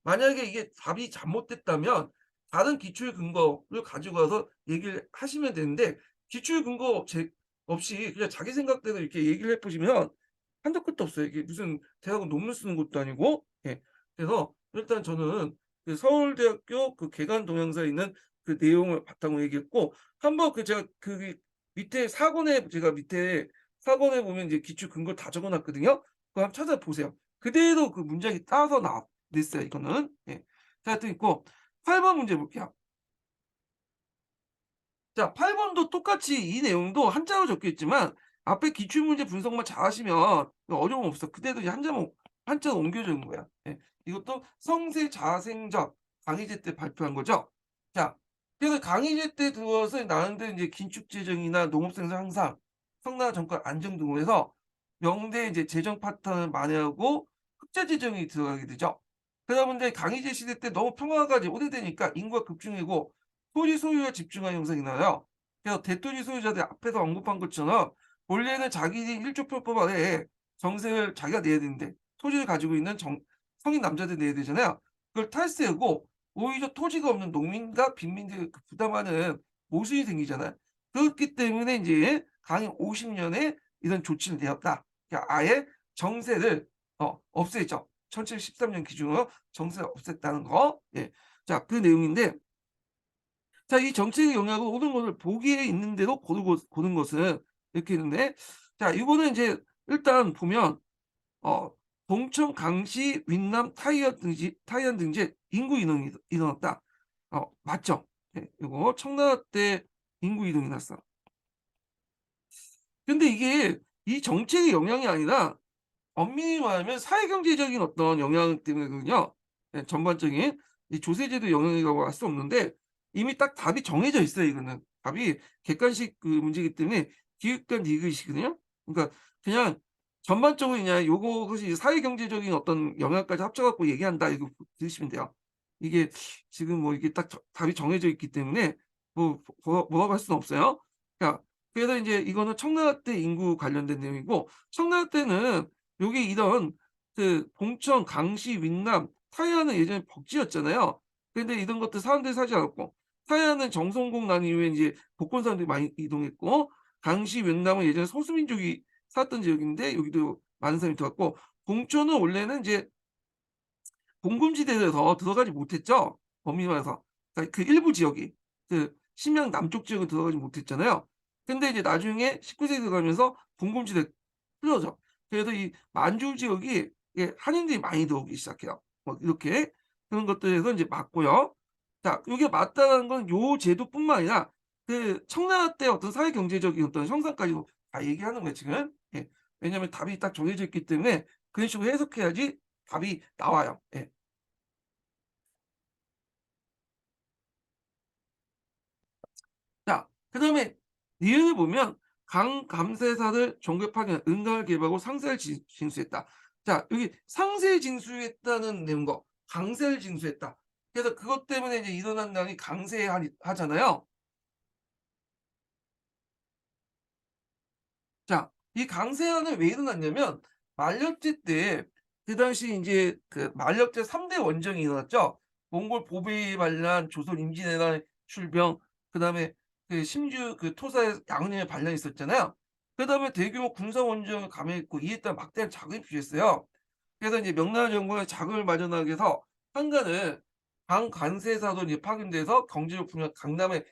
만약에 이게 답이 잘못됐다면 다른 기출 근거를 가지고 와서 얘기를 하시면 되는데, 기출 근거 없이 그냥 자기 생각대로 이렇게 얘기를 해 보시면 한도 끝도 없어요. 이게 무슨 대학은 논문 쓰는 것도 아니고. 예. 그래서 일단 저는 그 서울대학교 그 개간 동향사에 있는 그 내용을 바탕으로 얘기했고, 한번 제가 밑에 사권에 제가 밑에 사권에 보면 이제 기출 근거를 다 적어 놨거든요. 그거 한번 찾아보세요. 그대로 그 문장이 따서 냈어요, 이거는. 예. 자, 하여튼 있고 8번 문제 볼게요. 자, 8 번도 똑같이 이 내용도 한자로 적혀 있지만 앞에 기출 문제 분석만 잘하시면 어려움 없어. 그대로 이제 한자로 옮겨 주는 거야. 예. 이것도 성세자생적 강희제 때 발표한 거죠. 자, 그래서 강희제 때 들어서 나름대로 인제 긴축 재정이나 농업 생산 향상, 청나라 정권 안정 등으로 해서 명대 이제 재정 파탄을 만회하고 흑자 재정이 들어가게 되죠. 그러다 보니 강희제 시대 때 너무 평화가 이제 오래되니까 인구가 급증이고 토지 소유에 집중한 형상이 나요. 그래서 대토지 소유자들 앞에서 언급한 것처럼 원래는 자기들이 1조 표법 아래에 정세를 자기가 내야 되는데 토지를 가지고 있는 성인 남자들이 내야 되잖아요. 그걸 탈세하고 오히려 토지가 없는 농민과 빈민들이 부담하는 모순이 생기잖아요. 그렇기 때문에 이제 강의 50년에 이런 조치를 내었다. 그러니까 아예 정세를 없애죠. 1713년 기준으로 정세를 없앴다는 거. 예. 자, 그 내용인데, 자, 이 정책의 영향을 옳은 것을 보기에 있는 대로 고른 것은 이렇게 있는데, 자, 이거는 이제 일단 보면 어 동청, 강시, 윈남, 타이안 등지 인구 이동이 일어났다. 맞죠? 네, 요거 청나라 때 인구 이동이 났어. 근데 이게 이 정책의 영향이 아니라 엄밀히 말하면 사회경제적인 어떤 영향 때문이거든요. 예, 전반적인 이 조세제도 영향이라고 할 수 없는데 이미 딱 답이 정해져 있어요, 이거는. 답이 객관식 그 문제이기 때문에 기획관 디귿이거든요. 그러니까 그냥 전반적으로 그냥 요것이 사회경제적인 어떤 영향까지 합쳐 갖고 얘기한다 이거 들으시면 돼요. 이게 지금 뭐 이게 딱 답이 정해져 있기 때문에 뭐라고 할 수는 없어요. 그러니까 그래서 인제 이거는 청나라 때 인구 관련된 내용이고 청나라 때는 요게 이런 그 봉천, 강시, 윈남, 타이안은 예전에 복지였잖아요. 근데 이런 것들 사람들이 사지 않았고 타이안은 정성공 난 이후에 인제 복권 사람들이 많이 이동했고 강시, 윈남은 예전에 소수민족이 살았던 지역인데 여기도 많은 사람이 들어왔고 봉천은 원래는 인제 봉금지대에서 들어가지 못했죠. 엄밀히 말해서. 그러니까 그 일부 지역이 그 심양 남쪽 지역은 들어가지 못했잖아요. 근데 이제 나중에 19세기 들어가면서 봉금지대 틀어져. 그래서 이 만주 지역이 이게 한인들이 많이 들어오기 시작해요. 뭐 이렇게 그런 것들에서 인제 맞고요. 자, 요게 맞다는 건 요 제도뿐만 아니라 그 청나라 때 어떤 사회 경제적인 어떤 형상까지도 다 얘기하는 거예요, 지금. 예. 왜냐하면 답이 딱 정해져 있기 때문에 그런 식으로 해석해야지 답이 나와요. 예. 자, 그다음에 니은을 보면 강감세사를 정교 파견, 은강을 개발하고 상세를 징수했다. 자, 여기 상세 징수했다는 내용 거, 강세를 징수했다. 그래서 그것 때문에 이제 일어난 난이 하잖아요. 자, 이 강세안은 왜 일어났냐면 만력제 때 그 당시 인제 그 만력제 3대 원정이 일어났죠. 몽골 보베이 반란, 조선 임진왜란 출병, 그다음에 그 심주 그 토사의 양원의 반란이 있었잖아요. 그다음에 대규모 군사 원정을 감행했고 이에 따른 막대한 자금이 필요했어요. 그래서 이제 명나라 정부는 자금을 마련하기 위해서 한간을 강간세사도 이제 파견돼서 경제력 분야 강남에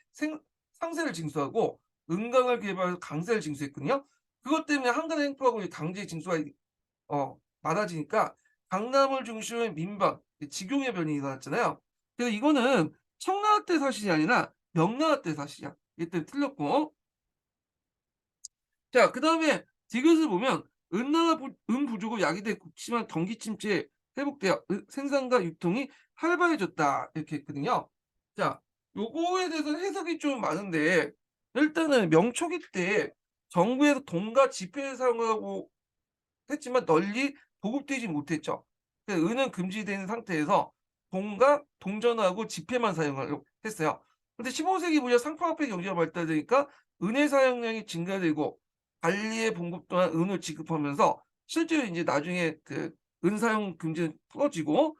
상세를 징수하고 은강을 개발해서 강세를 징수했거든요. 그것 때문에 한간을 횡포하고 이 강제 징수가 많아지니까 강남을 중심으로 한 민방, 직용의 변이 일어났잖아요. 그래서 이거는 청나라 때 사실이 아니라 명나라 때 사실이야. 이때 때문에 틀렸고. 자, 그다음에 디귿을 보면 은나라 부족으로 야기된 극심한 경기 침체에 회복되어 생산과 유통이 활발해졌다 이렇게 했거든요. 자, 요거에 대해서는 해석이 좀 많은데 일단은 명초기 때 정부에서 돈과 지폐를 사용하고 했지만 널리 보급되지 못했죠. 은은 금지된 상태에서 돈과 동전하고 지폐만 사용하려고 했어요. 근데 15세기 무렵 상품화폐 경제가 발달되니까 은의 사용량이 증가되고 관리의 봉급 또한 은을 지급하면서 실제로 인제 나중에 그 은 사용 금지는 풀어지고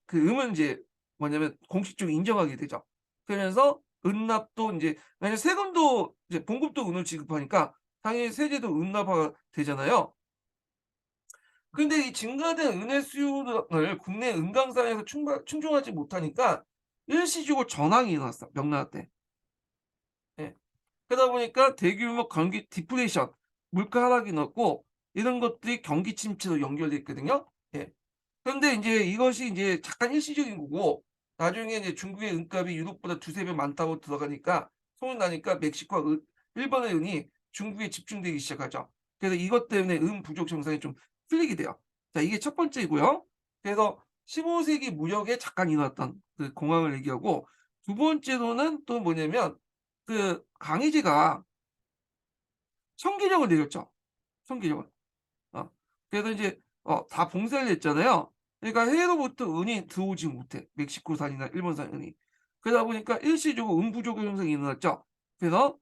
금은 인제 뭐냐면 공식적으로 인정하게 되죠. 그러면서 은납도 인제 왜냐면 세금도 이제 봉급도 은을 지급하니까 당연히 세제도 은납화가 되잖아요. 근데 이 증가된 은의 수요를 국내 은강산에서 충족하지 못하니까 일시적으로 전황이 일어났어, 명나라 때. 예. 그러다 보니까 대규모 경기 디플레이션, 물가 하락이 났고 이런 것들이 경기 침체로 연결돼 있거든요. 예. 그런데 인제 이것이 인제 잠깐 일시적인 거고 나중에 이제 중국의 은값이 유럽보다 두세 배 많다고 들어가니까 소문 나니까 멕시코와 일본의 은이 중국에 집중되기 시작하죠. 그래서 이것 때문에 은 부족 정상이 좀 풀리게 돼요. 자, 이게 첫 번째이고요. 그래서 15세기 무역에 잠깐 일어났던 그 공황을 얘기하고 두 번째로는 또 뭐냐면 그 강희제가 청기령을 내렸죠. 청기령을. 어. 그래서 이제 다 봉쇄를 했잖아요. 그러니까 해외로부터 은이 들어오지 못해. 멕시코산이나 일본산 은이. 그러다 보니까 일시적으로 은 부족의 현상이 일어났죠. 그래서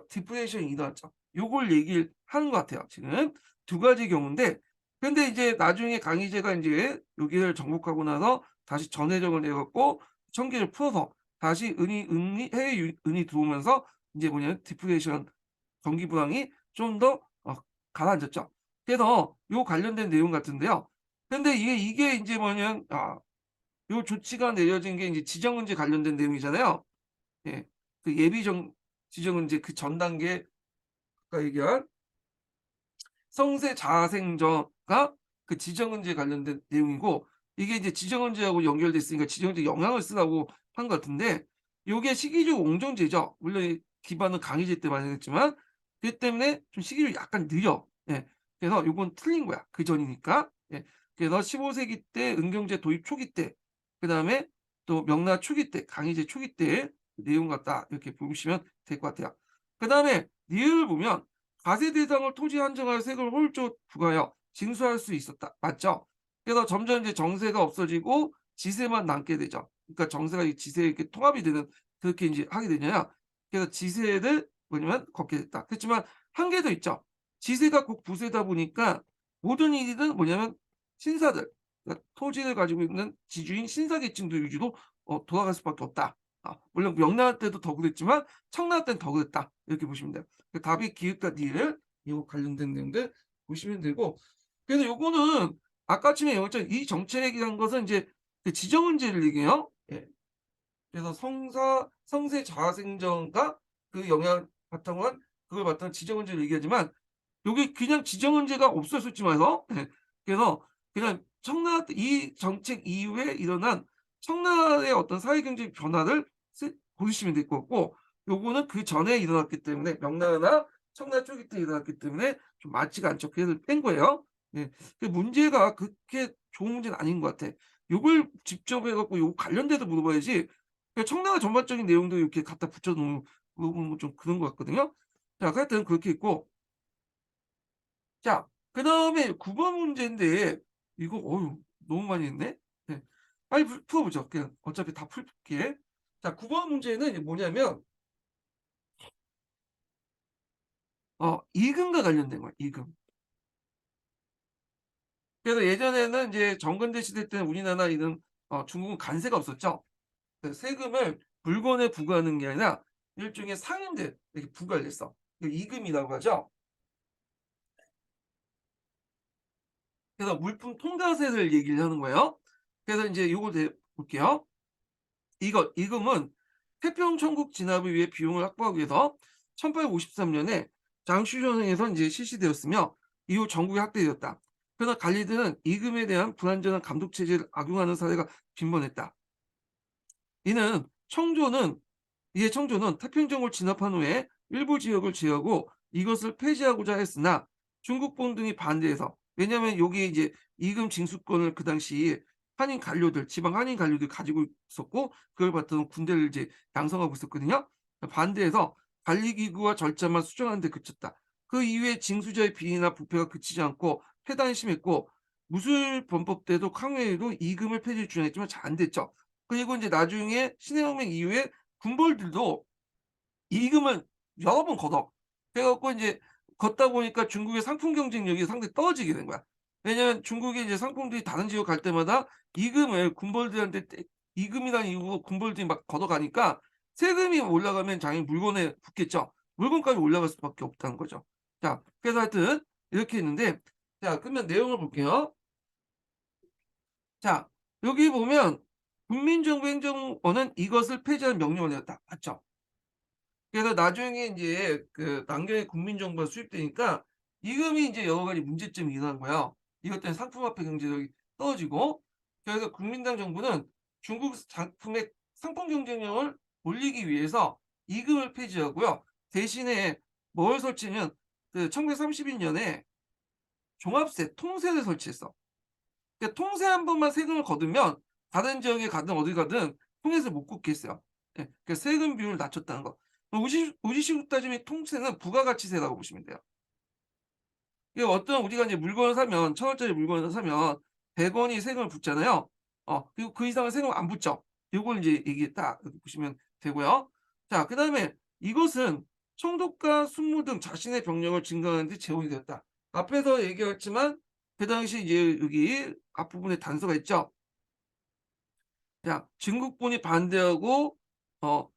디플레이션이 일어났죠. 요걸 얘기를 하는 것 같아요. 지금 두 가지 경우인데 근데 이제 나중에 강희제가 인제 여기를 정복하고 나서 다시 전해적을 내 갖고 청기를 풀어서 다시 은이 해외 은이 들어오면서 인제 뭐냐면 디플레이션 경기 불황이 좀 더 가라앉았죠. 그래서 요 관련된 내용 같은데요. 근데 이게 인제 뭐냐면 요 조치가 내려진 게 인제 지정은제 관련된 내용이잖아요. 예. 그 지정은제 그 전 단계 아까 얘기한 성세 자생저가 그 지정은제에 관련된 내용이고 이게 이제 지정은제하고 연결돼 있으니까 지정은제에 영향을 쓰라고 한 것 같은데 요게 시기적 옹정제죠. 물론 이 기반은 강희제 때 마련했지만 그렇기 때문에 좀 시기적으로 약간 느려. 예. 그래서 요건 틀린 거야. 그전이니까. 예. 그래서 15 세기 때 은경제 도입 초기 때 그다음에 또 명나 초기 때 강희제 초기 때의 내용 같다. 이렇게 보시면 될 것 같아요. 그다음에 니을 보면 과세 대상을 토지 한정하여 세금을 홀조 부과하여 징수할 수 있었다. 맞죠? 그래서 점점 이제 정세가 없어지고 지세만 남게 되죠. 그러니까 정세가 이 지세에 이렇게 통합이 되는 그렇게 인제 하게 되잖아요. 그래서 지세를 뭐냐면 걷게 됐다. 그렇지만 한계도 있죠. 지세가 꼭 부세다 보니까 모든 일이든 뭐냐면 신사들 그러니까 토지를 가지고 있는 지주인 신사 계층들 위주로 돌아갈 수밖에 없다. 물론 명나라 때도 더 그랬지만 청나라 때는 더 그랬다. 이렇게 보시면 돼요. 그 답이 기읍과 니을 요 관련된 내용들 보시면 되고 그래서 요거는 아까 처음에 영했던 이 정책이라는 것은 인제 그 지정 문제를 얘기해요. 예. 그래서 성세 자생정가 그 영향을 바탕으로 한 그걸 바탕으로 지정 문제를 얘기하지만 요게 그냥 지정 문제가 없었었지 말서 예. 그래서 그냥 청나라 때 이 정책 이후에 일어난 청나라의 어떤 사회 경제 변화를 보시면 될 것 같고 요거는 그전에 일어났기 때문에 명나라나 청나라 초기 때 일어났기 때문에 좀 맞지가 않죠. 그래서 뺀 거예요. 예. 그 문제가 그렇게 좋은 문제는 아닌 것 같아. 요걸 직접 해 갖고 요 관련돼서 물어봐야지 그 청나라 전반적인 내용도 이렇게 갖다 붙여 놓으면 물어보면 좀 그런 것 같거든요. 자 하여튼 그렇게 있고 자 그다음에 9번 문제인데 이거 너무 많이 했네. 네. 빨리 풀어보죠. 그냥 어차피 다 풀게. 자 9번 문제는 뭐냐면 이금과 관련된 거예요, 이금. 그래서 예전에는 이제 정근대 시대 때는 우리나라 이런 중국은 관세가 없었죠. 그 세금을 물건에 부과하는 게 아니라 일종의 상인들 이렇게 부과를 했어. 그 이금이라고 하죠. 그래서 물품 통과세를 얘기를 하는 거예요. 그래서 인제 요걸 볼게요. 이금은 태평 천국 진압을 위해 비용을 확보하기 위해서 1853 년에 장슈전에서 인제 실시되었으며 이후 전국에 확대되었다. 그러나 관리들은 이금에 대한 불완전한 감독 체제를 악용하는 사례가 빈번했다. 이는 청조는 이에 청조는 태평정을 진압한 후에 일부 지역을 제하고 이것을 폐지하고자 했으나 중국본 등이 반대해서 왜냐하면 여기에 이제 이금 징수권을 그 당시 한인 관료들 지방 한인 관료들이 가지고 있었고 그걸 바탕으로 군대를 이제 양성하고 있었거든요. 반대해서 관리기구와 절차만 수정하는 데 그쳤다. 그 이후에 징수자의 비리나 부패가 그치지 않고 폐단이 심했고 무술범법 때도抗회에도 이금을 폐지를 주장했지만 잘 안 됐죠. 그리고 인제 나중에 신해혁명 이후에 군벌들도 이금을 여러 번 걷어. 그래 갖고 인제 걷다 보니까 중국의 상품 경쟁력이 상당히 떨어지게 된 거야. 왜냐하면 중국의 이제 상품들이 다른 지역 갈 때마다 이금을 군벌들한테 이금이라는 이유로 군벌들이 막 걷어가니까 세금이 올라가면 당연히 물건에 붙겠죠. 물건값이 올라갈 수밖에 없다는 거죠. 자 그래서 하여튼 이렇게 했는데 자 그러면 내용을 볼게요. 자 여기 보면 "국민정부 행정원은 이것을 폐지하는 명령을 내렸다." 맞죠? 그래서 나중에 인제 그 남경의 국민정부가 수립되니까 이금이 인제 여러 가지 문제점이 일어난 거예요. 이것 때문에 상품화폐 경제력이 떨어지고 그래서 국민당 정부는 중국 작품의 상품 경쟁력을 올리기 위해서 이금을 폐지하고요. 대신에 뭘 설치냐면 그 1932 년에 종합세, 통세를 설치했어. 그러니까 통세 한 번만 세금을 거두면 다른 지역에 가든 어디 가든 통해서 못 걷게 했어요. 예. 그래서 세금 비율을 낮췄다는 거. 우리식으로 따지면 통세는 부가가치세라고 보시면 돼요. 이게 어떤 우리가 이제 물건을 사면 1,000원짜리 물건을 사면 100원이 세금을 붙잖아요. 그리고 그 이상은 세금을 안 붙죠. 요걸 인제 얘기했다 이렇게 보시면 되고요. 자 그다음에 이것은 총독과 순무 등 자신의 병력을 증강하는 데 재원이 되었다. 앞에서 얘기했지만 그 당시 이제 여기 앞부분에 단서가 있죠. 자 중국군이 반대하고 어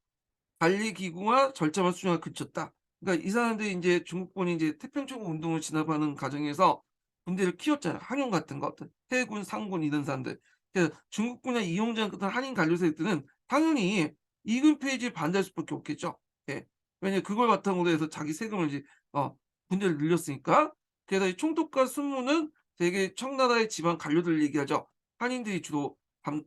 관리 기구와 절차만 수정하여 그쳤다. 그러니까 이 사람들이 인제 중국군이 인제 태평양 운동을 진압하는 과정에서 군대를 키웠잖아요. 항용 같은 거 어떤 해군, 상군 이런 사람들. 그래서 중국군의 이용장 같은 한인 관료 세력들은 당연히 이금 폐지에 반대할 수밖에 없겠죠. 예. 왜냐면 그걸 바탕으로 해서 자기 세금을 이제 어 군대를 늘렸으니까. 그래서 이 총독과 순무는 되게 청나라의 지방 관료들을 얘기하죠. 한인들이 주로 감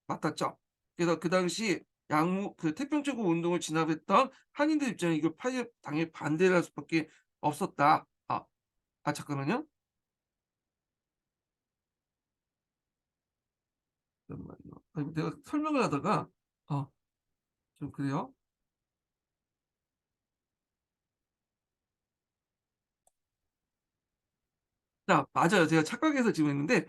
맡았죠. 그래서 그 당시 양무 그 태평천국 운동을 진압했던 한인들 입장에 이걸 파기에 당연히 반대를 할 수밖에 없었다. 잠깐만요. 잠깐만요. 아니 내가 설명을 하다가 어 좀 그래요. 자 맞아요. 제가 착각해서 지금 했는데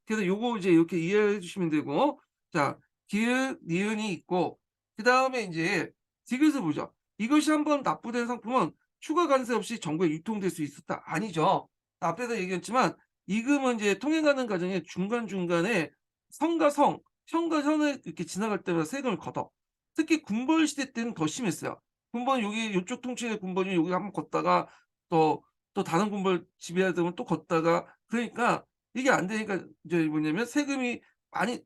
그래서 요거 이제 이렇게 이해해 주시면 되고 자 기읍, 니은이 있고 그다음에 인제 디귿을 보죠. "이것이 한번 납부된 상품은 추가 관세 없이 정부에 유통될 수 있었다." 아니죠. 앞에서 얘기했지만 이금은 인제 통행하는 과정에 중간중간에 성과 성, 현과 현을 이렇게 지나갈 때마다 세금을 걷어. 특히 군벌 시대 때는 더 심했어요. 군번 여기 요쪽 통치의 군번이 여기 한번 걷다가 또 다른 군벌 지배하다 보면 또 걷다가 그러니까 이게 안 되니까 이제 뭐냐면 세금이 많이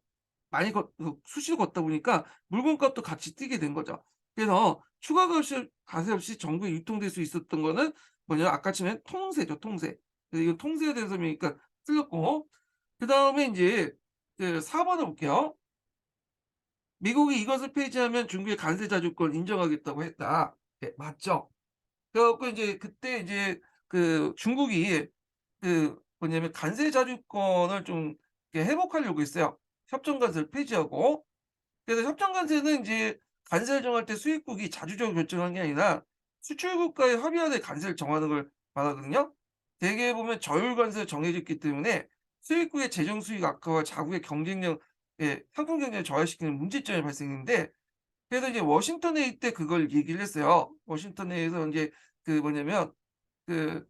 수시로 걷다 보니까 물건값도 같이 뛰게 된 거죠. 그래서 추가 과세 없이 정부에 유통될 수 있었던 거는 뭐냐 아까 치면 통세죠, 통세. 그래서 이건 통세에 대한 설명이니까 틀렸고 그다음에 인제 그 4 번을 볼게요. "미국이 이것을 폐지하면 중국의 관세 자주권을 인정하겠다고 했다." 네 맞죠. 그래 갖고 인제 그때 이제 그 중국이 그 뭐냐면 관세 자주권을 좀 이렇게 회복하려고 했어요. 협정 관세를 폐지하고. 그래서 협정 관세는 인제 관세를 정할 때 수입국이 자주적으로 결정하는 게 아니라 수출국과의 합의안에 관세를 정하는 걸 말하거든요. 대개 보면 저율 관세가 정해져 있기 때문에 수입국의 재정 수익 악화와 자국의 경쟁력 상품 경쟁을 저하시키는 문제점이 발생했는데 그래서 이제 워싱턴 회의 때 그걸 얘기를 했어요. 워싱턴 회의에서 인제 그 뭐냐면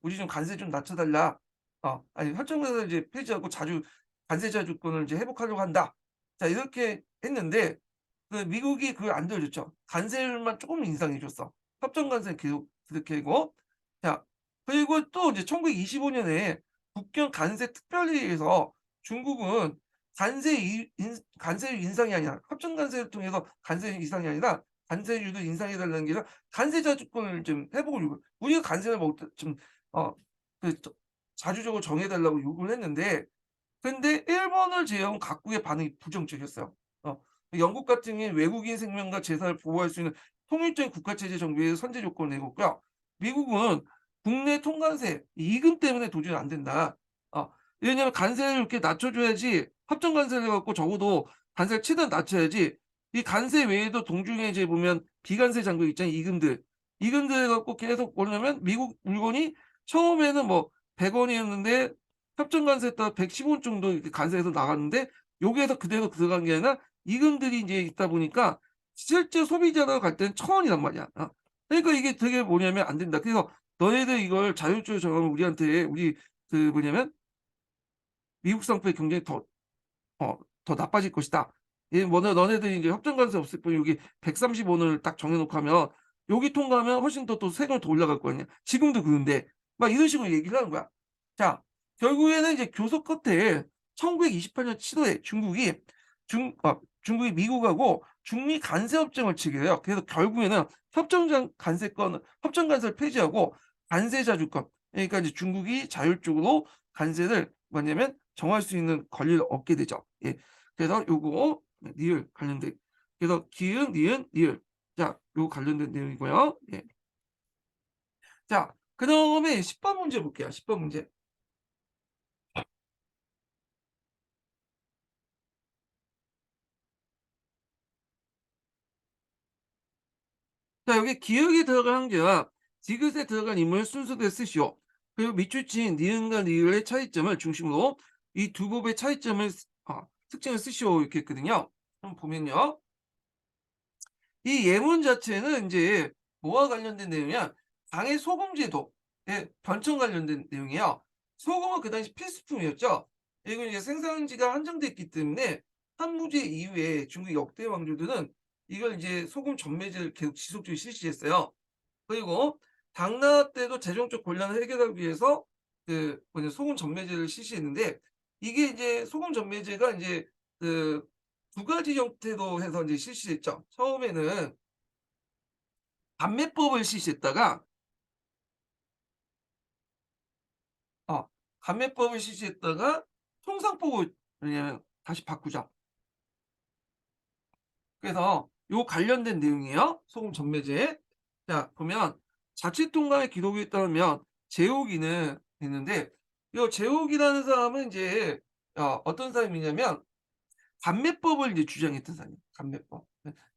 "우리 좀 관세 좀 낮춰 달라." 아니 "협정에서 이제 폐지하고 관세 자주권을 이제 회복하려고 한다." 자 이렇게 했는데 그 미국이 그걸 안 들어줬죠. 관세율만 쪼금 인상해 줬어. 협정 관세는 계속 그렇게 하고 자 그리고 또 이제 1925 년에 국경 관세 특별회의에서 중국은 관세율 인상이 아니라 협정 관세를 통해서 관세 인상이 아니라 관세율도 인상해 달라는 게 아니라 관세 자주권을 좀 회복을 요구 우리가 관세를 뭐 좀 어 그 자주적으로 정해 달라고 요구를 했는데 근데 일본을 제외한 각국의 반응이 부정적이었어요. 어 영국 같은 경우에는 외국인 생명과 재산을 보호할 수 있는 통일적인 국가체제 정비의 선제 조건을 내걸고요. 미국은 국내 통관세 이금 때문에 도저히 안 된다. 왜냐하면 관세를 이렇게 낮춰 줘야지 합정 관세를 해 갖고 적어도 관세를 최대한 낮춰야지 이 관세 외에도 동중에 이제 보면 비관세 장벽 있잖아요, 이금들. 이금들 해 갖고 계속 뭐냐면 미국 물건이 처음에는 뭐 100 원이었는데 협정 관세에 따라 115원 정도 이렇게 관세에서 나갔는데 여기에서 그대로 들어간 게 아니라 이금들이 인제 있다 보니까 실제 소비자로 갈 때는 1,000 원이란 말이야. 그러니까 이게 되게 뭐냐면 안 된다. 그래서 "너네들 이걸 자율적으로 정하면 우리한테 우리 그 뭐냐면 미국 상품의 경쟁이 어 더 나빠질 것이다. 예 뭐 너네들이 이제 협정 관세 없을 뿐 여기 130 원을 딱 정해 놓고 하면 여기 통과하면 훨씬 더 또 세금이 더 올라갈 거 아니야. 지금도 그런데." 막 이런 식으로 얘기를 하는 거야. 자 결국에는 이제 교섭 끝에 1928년 7 월에 중국이 미국하고 중미 관세 협정을 체결해요. 그래서 결국에는 협정 관세를 폐지하고 관세 자주권 그러니까 이제 중국이 자율적으로 관세를 뭐냐면 정할 수 있는 권리를 얻게 되죠. 예. 그래서 요거 니을 관련된 그래서 기읍, 니은, 니을. 자 요거 관련된 내용이고요. 예. 자 그다음에 10번 문제 볼게요. 10번 문제. 자 여기 기역에 들어간 형제와 디귿에 들어간 인물을 순서대로 쓰시오. 그리고 밑줄 친 니은과 리을의 차이점을 중심으로 이 두 법의 차이점을 특징을 쓰시오 이렇게 했거든요. 한번 보면요. 이 예문 자체는 인제 뭐와 관련된 내용이냐, 당의 소금 제도의 변천 관련된 내용이에요. 소금은 그 당시 필수품이었죠. 이건 이제 생산지가 한정돼 있기 때문에 한무제 이후에 중국 역대 왕조들은 이걸 이제 소금 전매제를 계속 지속적으로 실시했어요. 그리고 당나라 때도 재정적 곤란을 해결하기 위해서 소금 전매제를 실시했는데, 이게 이제 소금 전매제가 인제 그 두 가지 형태로 해서 이제 실시했죠. 처음에는 감매법을 실시했다가 어 감매법을 실시했다가 통상법을 왜냐면 다시 바꾸자. 그래서 요 관련된 내용이에요, 소금 전매제. 자 보면 자칫동감의 기록에 따르면 제옥이는 있는데, 요 제옥이라는 사람은 인제 어떤 사람이냐면 감매법을 이제 주장했던 사람이에요. 감매법.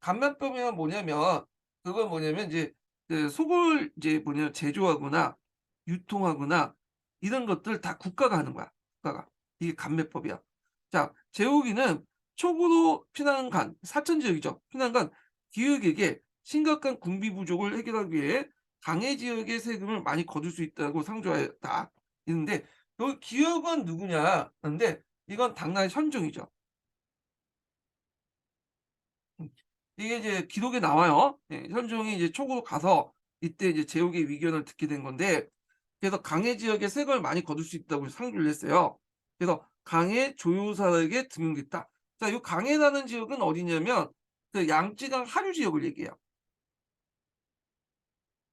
감매법이면 뭐냐면, 그건 뭐냐면 이제 속을 이제 뭐냐면 제조하거나 유통하거나 이런 것들 다 국가가 하는 거야, 국가가. 이게 감매법이야. 자, 제오기는 초고도 피난간, 사천 지역이죠. 피난간 기역에게 심각한 군비 부족을 해결하기 위해 강해 지역의 세금을 많이 거둘 수 있다고 상조하였다. 있는데 여기 기역은 누구냐? 근데 이건 당나라의 현종이죠. 음. 이게 이제 기록에 나와요. 예. 현종이 이제 촉으로 가서 이때 이제 제옥의 위견을 듣게 된 건데, 그래서 강해 지역에 세금을 많이 거둘 수 있다고 상주를 했어요. 그래서 강해 조효사에게 등용됐다. 자, 요 강해라는 지역은 어디냐면 양쯔강 하류 지역을 얘기해요.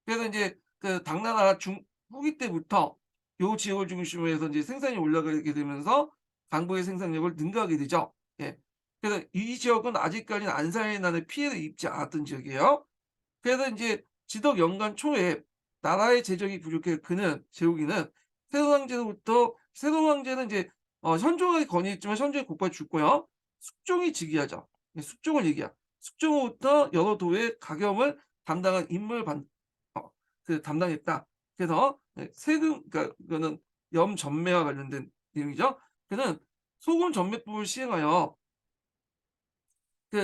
그래서 인제 당나라 중 후기 때부터 요 지역을 중심으로 해서 인제 생산이 올라가게 되면서 강보의 생산력을 능가하게 되죠. 예. 그래서 이 지역은 아직까지는 안사해난의 피해를 입지 않았던 지역이에요. 그래서 인제 지덕 연간 초에 나라의 재정이 부족해 그는 제후기는 세동 황제는 인제 현종에게 건의했지만 현종이 곧바로 죽고요. 숙종이 즉위하죠. 예, 숙종을 얘기해요. 숙종으로부터 여러 도의 가겸을 담당한 임무를 어 담당했다. 그래서 세금, 그러니까 이거는 염전매와 관련된 내용이죠. 그는 소금 전매법을 시행하여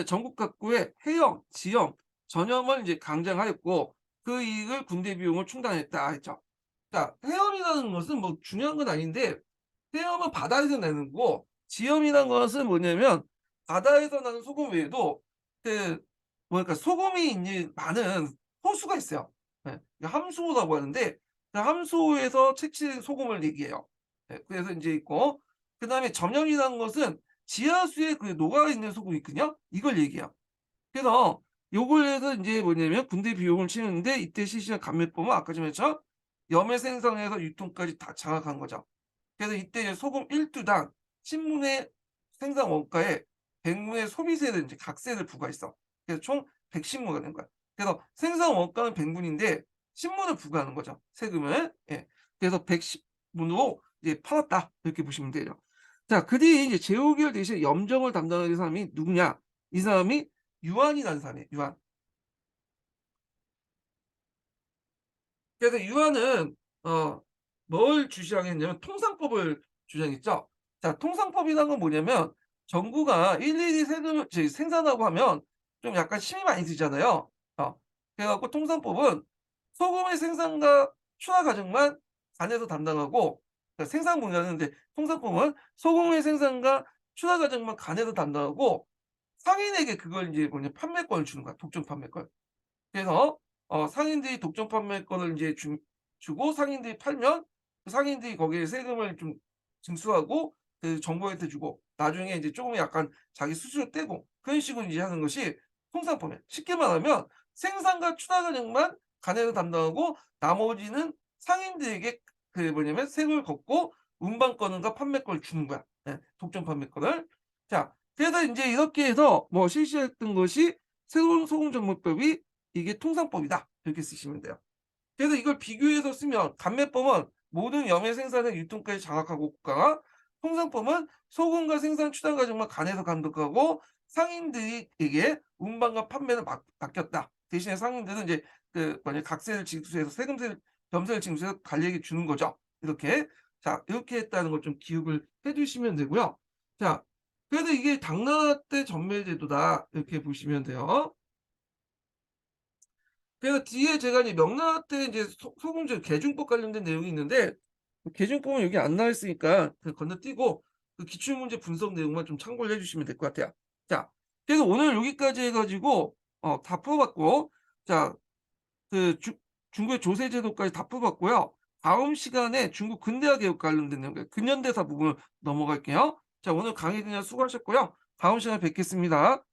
전국 각구의 해역, 지역, 전염을 이제 강장하였고 그 이익을 군대 비용을 충당했다 했죠. 그러니까 해엄이라는 것은 뭐 중요한 건 아닌데, 해엄은 바다에서 내는 거고 지염이란 것은 뭐냐면 바다에서 나는 소금 외에도 그 뭐랄까 소금이 이제 많은 호수가 있어요. 예. 함수호라고 하는데 그 함수호에서 채취된 소금을 얘기해요. 예. 그래서 인제 있고, 그다음에 점염이라는 것은 지하수에 녹아 있는 소금이 있거든요. 이걸 얘기해요. 그래서 요걸 해서 인제 뭐냐면 군대 비용을 치르는데 이때 실시한 감매법은 아까 좀 했죠. 염의 생산에서 유통까지 다 장악한 거죠. 그래서 이때 이제 소금 1 두당 신문의 생산 원가에 100 무의 소비세를 인제 각세를 부과했어. 그래서 총 110 무가 된 거야. 그래서 생산 원가는 100 문인데 신문을 부과하는 거죠, 세금을. 예. 그래서 110 문으로 이제 팔았다, 이렇게 보시면 돼요. 자, 그 뒤에 이제 제후기를 대신 염정을 담당하는 사람이 누구냐? 이 사람이 유한이라는 사람이에요, 유한. 그래서 유한은 어 뭘 주장했냐면 통상법을 주장했죠. 자, 통상법이라는 건 뭐냐면 정부가 일일이 세금을 생산하고 하면 좀 약간 힘이 많이 들잖아요. 그래 갖고 통상법은 소금의 생산과 출하 과정만 관에서 담당하고, 그러니까 생산 분야는 인데 통상법은 소금의 생산과 출하 과정만 관에서 담당하고 상인에게 그걸 인제 판매권을 주는 거야, 독점 판매권. 그래서 상인들이 독점 판매권을 인제 주고 상인들이 팔면 그 상인들이 거기에 세금을 좀 징수하고 정부한테 주고 나중에 인제 쪼금 약간 자기 수수료 떼고 그런 식으로 이제 하는 것이 통상법이에요. 쉽게 말하면 생산과 추가 과정만 관에서 담당하고 나머지는 상인들에게 세금을 걷고 운반권과 판매권을 주는 거야. 예, 독점 판매권을. 자, 그래서 인제 이렇게 해서 실시했던 것이 새로운 소금정보법이 이게 통상법이다, 이렇게 쓰시면 돼요. 그래서 이걸 비교해서 쓰면 감매법은 모든 염의 생산의 유통까지 장악하고 국가가, 통상법은 소금과 생산 추단 과정만 관에서 감독하고 상인들에게 운반과 판매를 맡겼다. 대신에 상인들은 이제 각세를 징수해서 세금세를 점세를 징수해서 관리에게 주는 거죠. 이렇게. 자 이렇게 했다는 걸 좀 기억을 해 두시면 되고요. 자 그래도 이게 당나라 때 전매제도다 이렇게 보시면 돼요. 그래서 뒤에 제가 이제 명나라 때 이제 소공제 계중법 관련된 내용이 있는데 그 계중법은 여기 안 나와 있으니까 그 건너뛰고 그 기출문제 분석 내용만 좀 참고를 해 주시면 될 것 같아요. 자 그래서 오늘 여기까지 해 가지고 다 풀어 봤고 자 그 중국의 조세 제도까지 다 풀어 봤고요. 다음 시간에 중국 근대화 개혁 관련된 내용 근현대사 부분을 넘어갈게요. 자 오늘 강의 그냥 수고하셨고요. 다음 시간에 뵙겠습니다.